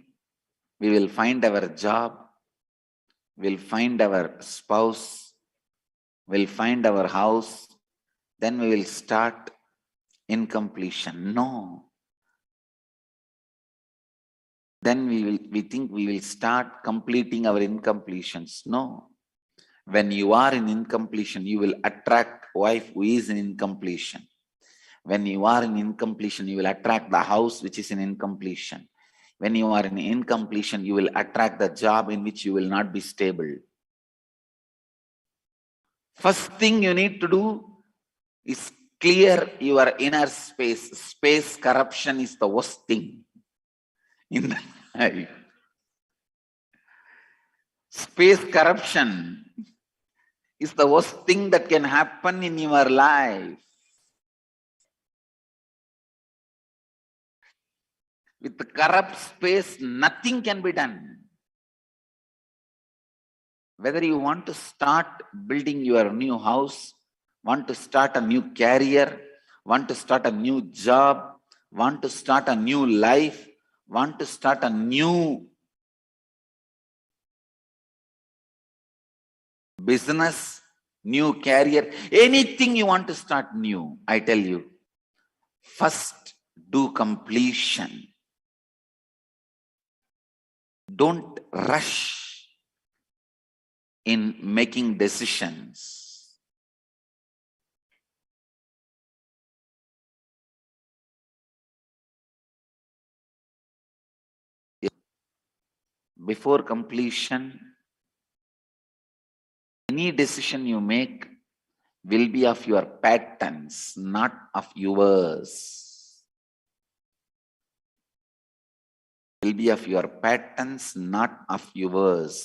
we will find our job, we'll find our spouse, we'll find our house, then we will start incompletion. No. Then we think we will start completing our incompletions. No. When you are in incompletion, you will attract wife who is in incompletion. When you are in incompletion, you will attract the house which is in incompletion. When you are in incompletion, you will attract the job in which you will not be stable. First thing you need to do is clear your inner space. Space corruption is the worst thing in the life. Space corruption is the worst thing that can happen in your life. With the corrupt space, nothing can be done. Whether you want to start building your new house, want to start a new career, want to start a new job, want to start a new life, want to start a new business, new career, anything you want to start new, I tell you, first do completion. Don't rush in making decisions. Before completion, any decision you make, will be of your patterns, not of yours. Will be of your patterns, not of yours.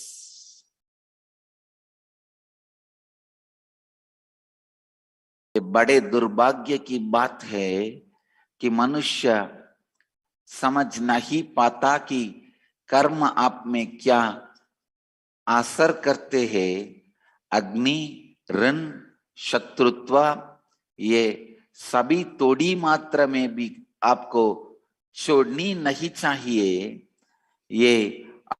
ये बड़े दुर्भाग्य की बात है कि मनुष्य समझ नहीं पाता कि कर्म आप में क्या असर करते हैं। अग्नि, ऋण, शत्रुत्व, ये सभी थोड़ी मात्रा में भी आपको छोड़नी नहीं चाहिए। ये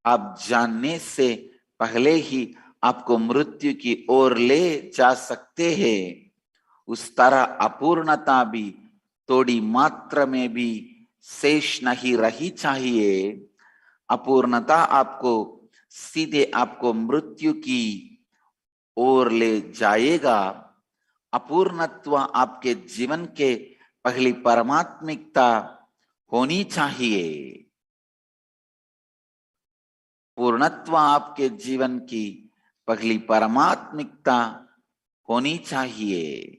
आप जानने से पहले ही आपको मृत्यु की ओर ले जा सकते हैं। उस तरह अपूर्णता भी थोड़ी मात्रा में भी शेष नहीं रही चाहिए। अपूर्णता आपको सीधे आपको मृत्यु की ओर ले जाएगा। अपूर्णत्व आपके जीवन के पहली परमात्मिकता होनी चाहिए। पूर्णत्व आपके जीवन की पहली परमात्मिकता होनी चाहिए।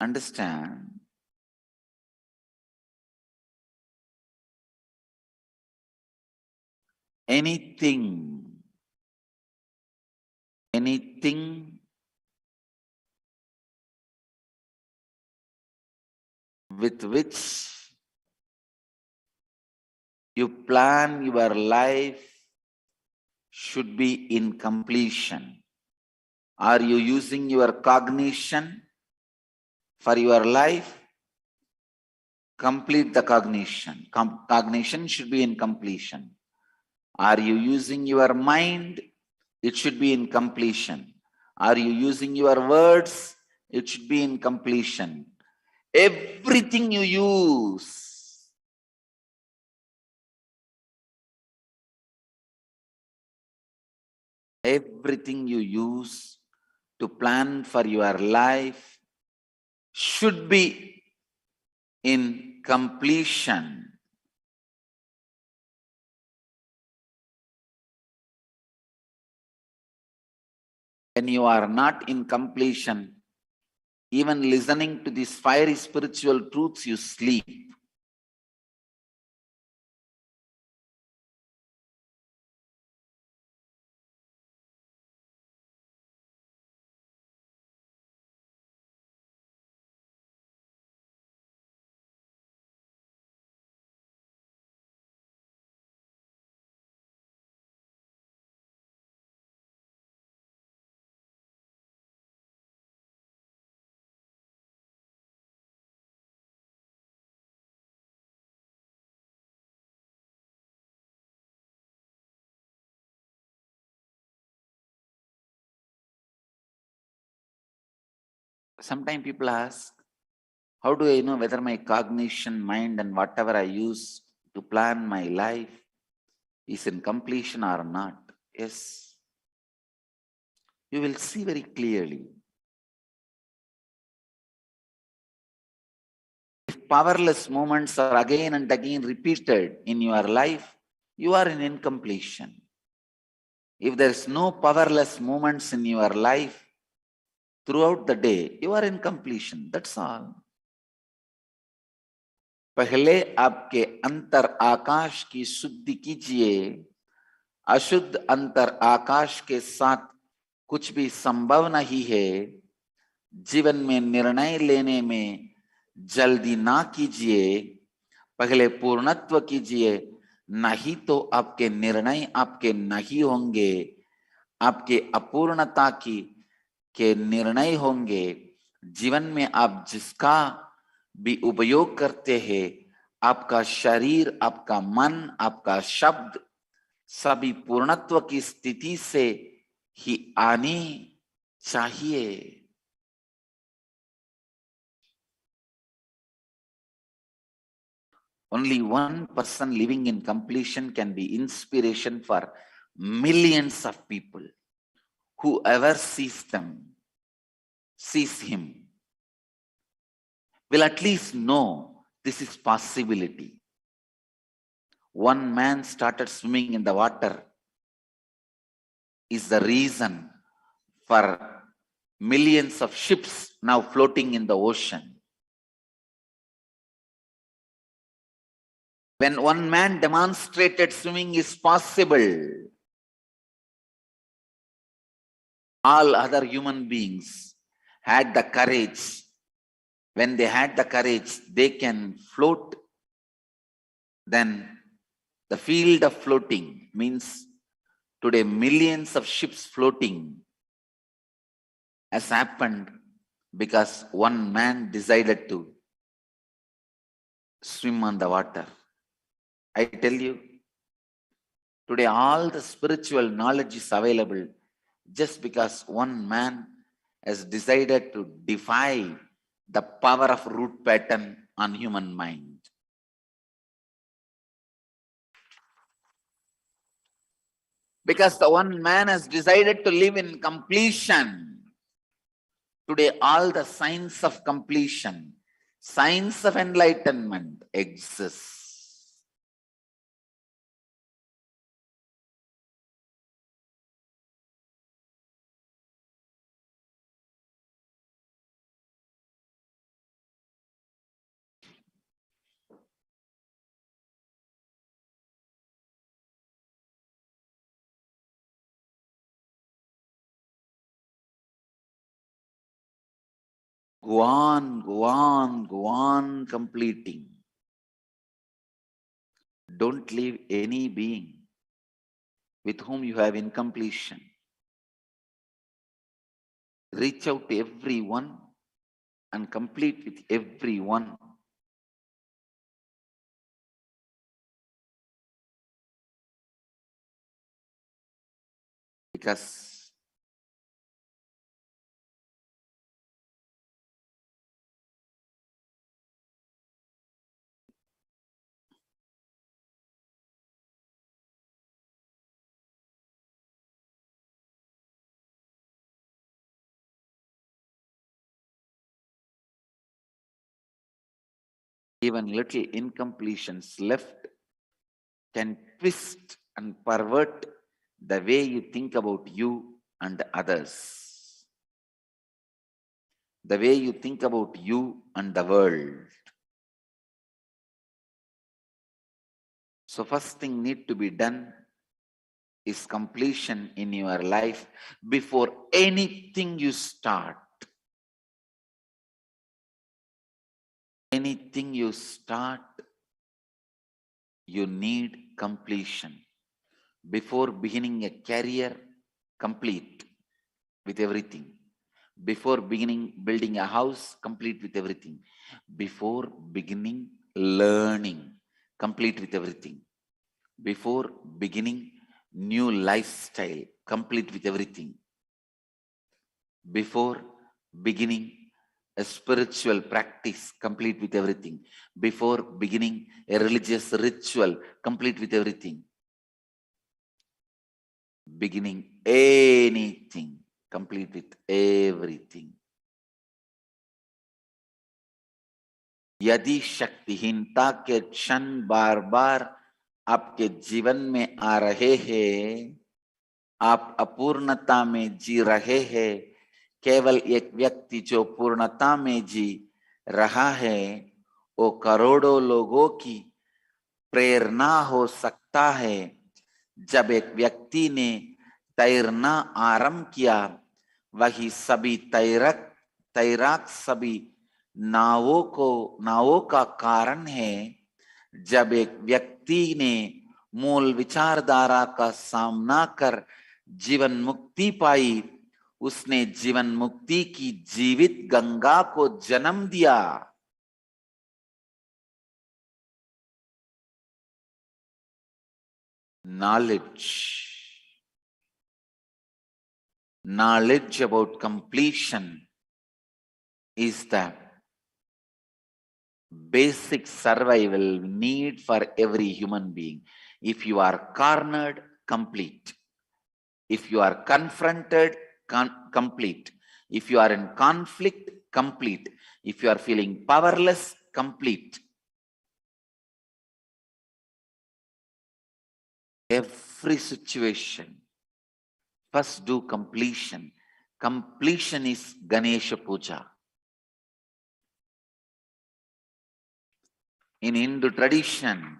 Understand? Anything with which you plan your life should be in completion. Are you using your cognition for your life? Complete the cognition. Cognition should be in completion. Are you using your mind? It should be in completion. Are you using your words? It should be in completion. Everything you use, to plan for your life should be in completion. When you are not in completion, even listening to these fiery spiritual truths, you sleep. Sometimes people ask, how do I know whether my cognition, mind, and whatever I use to plan my life is in completion or not? Yes, you will see very clearly. If powerless moments are again and again repeated in your life, you are in incompletion. If there is no powerless moments in your life throughout the day, you are in completion. That's all. पहले आपके अंतर आकाश की शुद्धि कीजिए। अशुद्ध अंतर आकाश के साथ कुछ भी संभव नहीं है। जीवन में निर्णय लेने में जल्दी ना कीजिए, पहले पूर्णत्व कीजिए, नहीं तो आपके निर्णय आपके नहीं होंगे, आपके अपूर्णता के निर्णय होंगे। जीवन में आप जिसका भी उपयोग करते हैं, आपका शरीर, आपका मन, आपका शब्द सभी पूर्णत्व की स्थिति से ही आनी चाहिए। Only one person living in completion can be inspiration for millions of people. Whoever sees him, will at least know this is possibility. one man started swimming in the water is the reason for millions of ships now floating in the ocean. When one man demonstrated swimming is possible, all other human beings had the courage. When they had the courage, they can float. Then the field of floating means today millions of ships floating has happened because one man decided to swim on the water. I tell you, today all the spiritual knowledge is available just because one man has decided to defy the power of root pattern on human mind. Because the one man has decided to live in completion. Today all the signs of completion, signs of enlightenment exists. Go on, go on, go on completing. Don't leave any being with whom you have incompletion. Reach out to everyone and complete with everyone. Because even little incompletions left can twist and pervert the way you think about you and others, the way you think about you and the world. So first thing need to be done is completion in your life before anything you start. Anything you start, you need completion. Before beginning a career, complete with everything. Before beginning building a house, complete with everything. Before beginning learning, complete with everything. Before beginning new lifestyle, complete with everything. Before beginning a spiritual practice, complete with everything. Before beginning a religious ritual, complete with everything. Beginning anything, complete with everything. यदि शक्तिहीनता के क्षण बार बार आपके जीवन में आ रहे हैं, आप अपूर्णता में जी रहे हैं, केवल एक व्यक्ति जो पूर्णता में जी रहा है वो करोड़ों लोगों की प्रेरणा हो सकता है। जब एक व्यक्ति ने तैरना आरंभ किया, वही सभी तैराक सभी नावों का कारण है। जब एक व्यक्ति ने मूल विचारधारा का सामना कर जीवन मुक्ति पाई, उसने जीवन मुक्ति की जीवित गंगा को जन्म दिया। Knowledge about completion is the basic survival need for every human being. If you are cornered, complete. If you are confronted, complete. If you are in conflict, complete. If you are feeling powerless, complete. every situation, first do completion. Completion is Ganesha Puja. In Hindu tradition,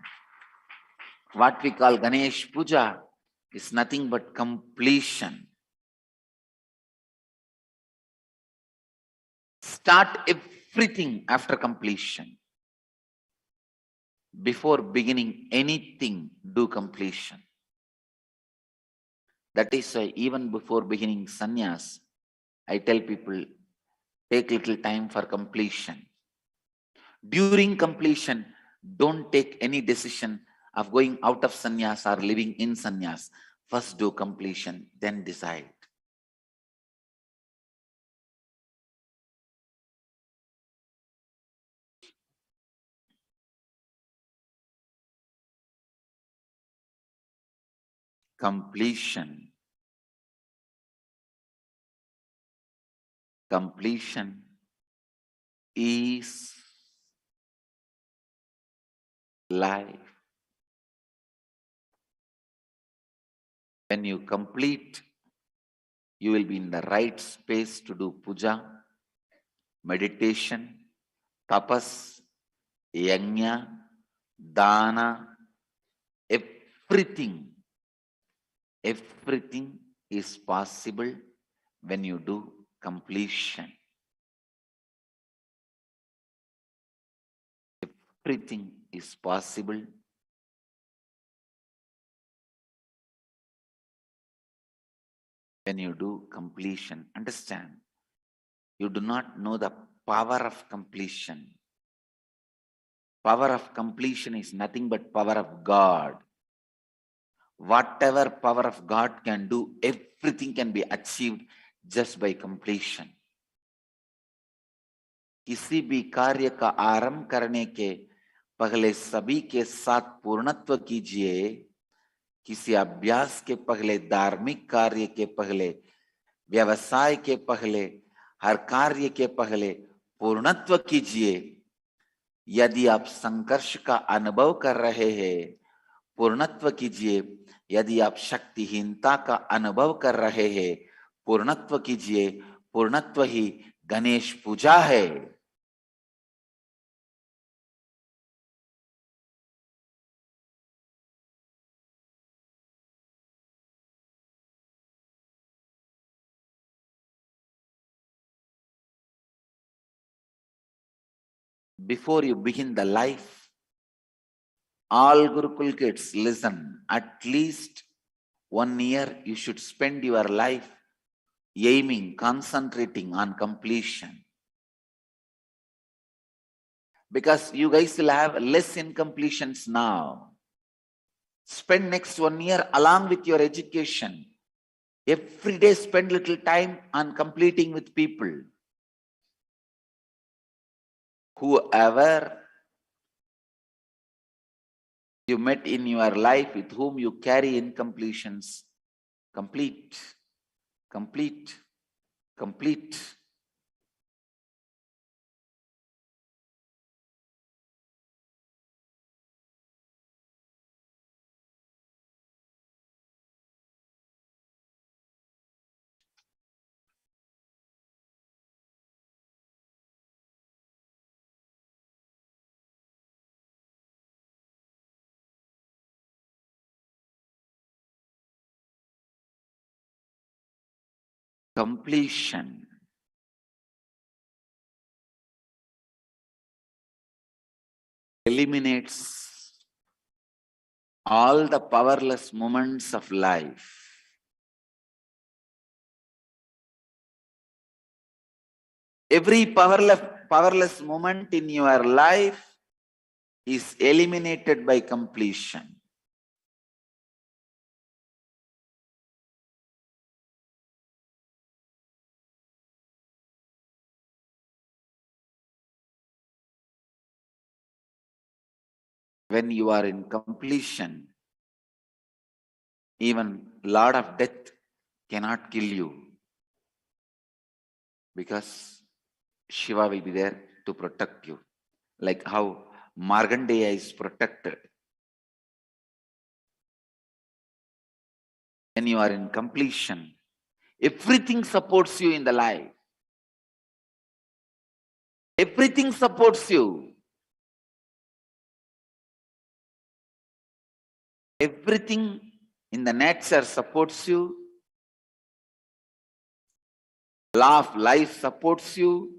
what we call Ganesh Puja is nothing but completion. Start everything after completion. Before beginning anything, do completion. That is why even before beginning sannyas, I tell people, take little time for completion. During completion, don't take any decision of going out of sannyas or living in sannyas. First do completion, then decide. Completion. Completion is life. When you complete, you will be in the right space to do puja, meditation, tapas, yajna, dana, everything. Everything is possible when you do completion. Everything is possible when you do completion. Understand? You do not know the power of completion. Power of completion is nothing but power of God. Whatever power of God can do, everything can be achieved just by completion. किसी भी कार्य का आरंभ करने के पहले सभी के साथ पूर्णत्व कीजिए. किसी अभ्यास के पहले, धार्मिक कार्य के पहले, व्यवसाय के पहले, हर कार्य के पहले पूर्णत्व कीजिए. यदि आप संघर्ष का अनुभव कर रहे हैं, पूर्णत्व कीजिए. यदि आप शक्तिहीनता का अनुभव कर रहे हैं, पूर्णत्व कीजिए. पूर्णत्व ही गणेश पूजा है. Before you begin the life, all Gurukul kids, listen, at least 1 year you should spend your life aiming, concentrating on completion. Because you guys will have less incompletions now. Spend next 1 year along with your education. Every day spend little time on completing with people. Whoever you met in your life with whom you carry incompletions, complete, complete, complete. Completion eliminates all the powerless moments of life. Every powerless moment in your life is eliminated by completion. When you are in completion, even Lord of Death cannot kill you, because Shiva will be there to protect you. Like how Markandeya is protected. when you are in completion, everything supports you in the life. Everything supports you. Everything in the nature supports you. Law of life supports you.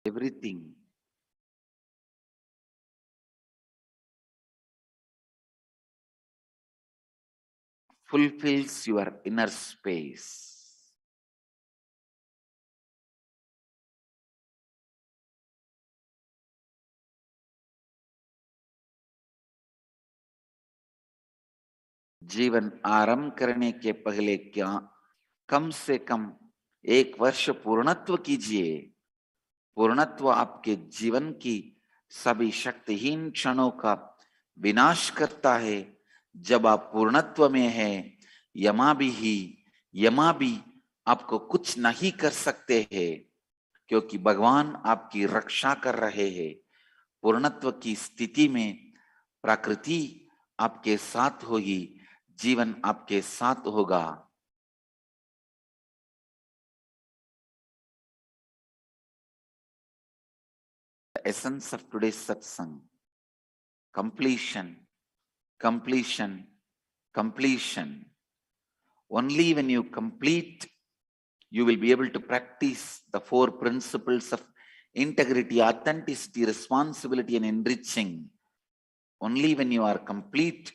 Everything. Fulfills your inner space. जीवन आरंभ करने के पहले क्या कम से कम 1 वर्ष पूर्णत्व कीजिए। पूर्णत्व आपके जीवन की सभी शक्तिहीन क्षणों का विनाश करता है। जब आप पूर्णत्व में हैं, यमा भी आपको कुछ नहीं कर सकते हैं, क्योंकि भगवान आपकी रक्षा कर रहे हैं। पूर्णत्व की स्थिति में प्रकृति आपके साथ होगी, जीवन आपके साथ होगा। The essence of today's satsang: completion, completion, completion. Only when you complete, you will be able to practice the 4 principles of integrity, authenticity, responsibility, and enriching. Only when you are complete,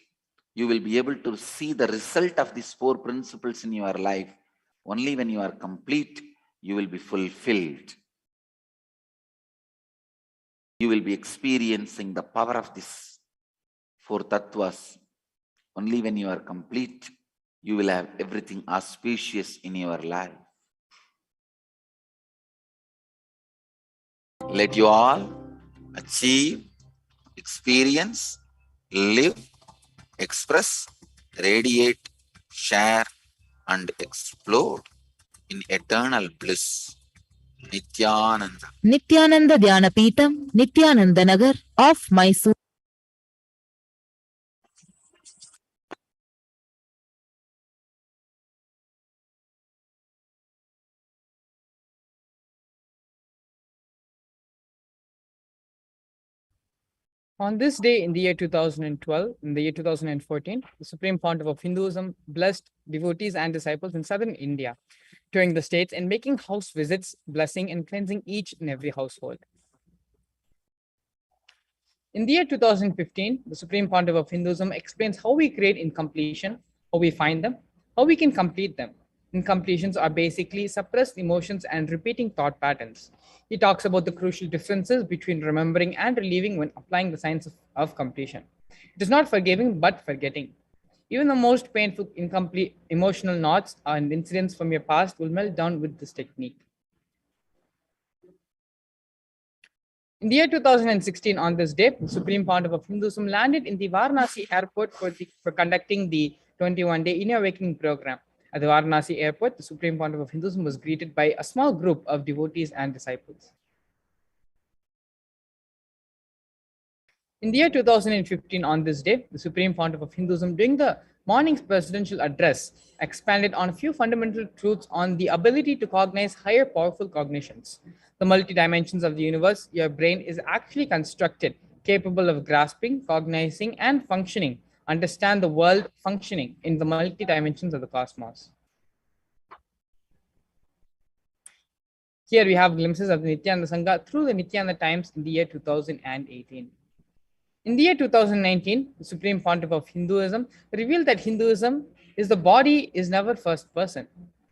you will be able to see the result of these 4 principles in your life. Only when you are complete, you will be fulfilled. You will be experiencing the power of these 4 tattvas. Only when you are complete, you will have everything auspicious in your life. Let you all achieve, experience, live, express, radiate, share, and explode in eternal bliss. Nithyananda. Nithyananda Dhyanapitham, Nithyananda Nagar of Mysore. On this day in the year 2012, in the year 2014, the Supreme Pontiff of Hinduism blessed devotees and disciples in southern India, touring the states and making house visits, blessing and cleansing each and every household. In the year 2015, the Supreme Pontiff of Hinduism explains how we create incompletion, how we find them, how we can complete them. Incompletions are basically suppressed emotions and repeating thought patterns. He talks about the crucial differences between remembering and relieving when applying the science of completion. It is not forgiving, but forgetting. Even the most painful, incomplete emotional knots and incidents from your past will melt down with this technique. In the year 2016, on this day, the Supreme Pontiff of Hinduism landed in the Varanasi airport for conducting the 21-day Inner Awakening program. At the Varanasi airport, the Supreme Pontiff of Hinduism was greeted by a small group of devotees and disciples. In the year 2015, on this day, the Supreme Pontiff of Hinduism, during the morning's presidential address, expanded on a few fundamental truths on the ability to cognize higher powerful cognitions. The multi-dimensions of the universe, your brain is actually constructed, capable of grasping, cognizing, and functioning, understand the world functioning in the multi-dimensions of the cosmos. Here we have glimpses of the Nithyananda Sangha through the Nithyananda times in the year 2018. In the year 2019, the Supreme Pontiff of Hinduism revealed that Hinduism is the body is never first person.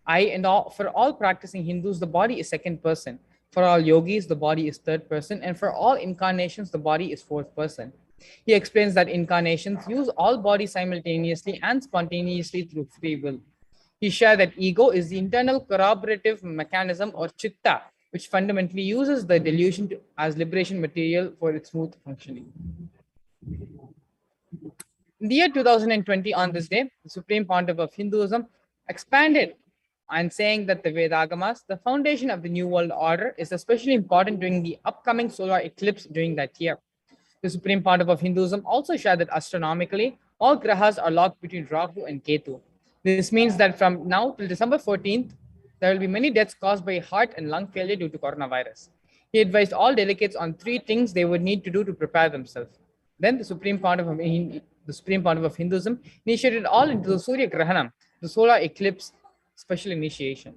For all practicing Hindus, the body is second person, For all yogis, the body is third person, and for all incarnations, the body is fourth person. He explains that incarnations use all bodies simultaneously and spontaneously through free will. He shared that ego is the internal corroborative mechanism or chitta, which fundamentally uses the delusion as liberation material for its smooth functioning. In the year 2020, on this day, the Supreme Pontiff of Hinduism expanded on saying that the Vedagamas, the foundation of the New World Order, is especially important during the upcoming solar eclipse during that year. The Supreme Pontiff of Hinduism also shared that astronomically, all grahas are locked between Rahu and Ketu. This means that from now till December 14th, there will be many deaths caused by heart and lung failure due to coronavirus. He advised all delegates on 3 things they would need to do to prepare themselves. Then the Supreme Pontiff of Hinduism initiated all into the Surya Grahanam, the solar eclipse special initiation.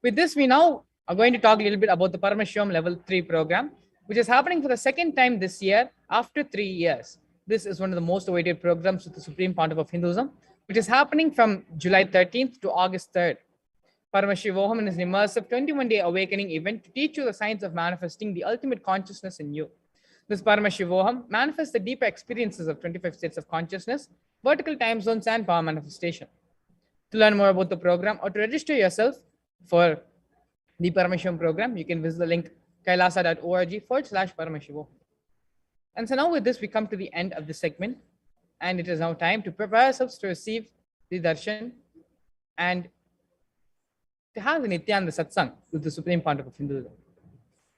With this, we now are going to talk a little bit about the Paramashivoham Level 3 program, which is happening for the second time this year after 3 years. This is one of the most awaited programs with the Supreme Pontiff of Hinduism, which is happening from July 13th to August 3rd. Paramashivoham is an immersive 21-day awakening event to teach you the science of manifesting the ultimate consciousness in you. This Paramashivoham manifests the deeper experiences of 25 states of consciousness, vertical time zones, and power manifestation. To learn more about the program or to register yourself for the Paramashivam program, you can visit the link kailasa.org/Paramashivoham. And so now with this, we come to the end of the segment, and it is now time to prepare ourselves to receive the darshan and to have the Nithyananda Satsang with the Supreme Pontiff of Hinduism.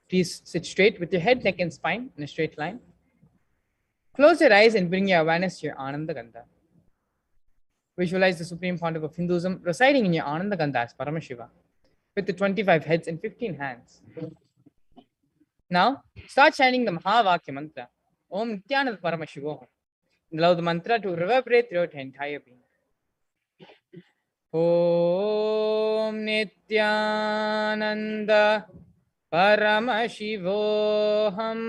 Please sit straight with your head, neck, and spine in a straight line. Close your eyes and bring your awareness to your Ananda Gandha. Visualize the Supreme Pontiff of Hinduism residing in your Ananda Gandha as Paramashiva, with the 25 heads and 15 hands. Now, start chanting the Mahavakya mantra, Om Nithyananda Paramashivoham, and allow the mantra to reverberate throughout your entire being. Om Nithyananda Paramashivoham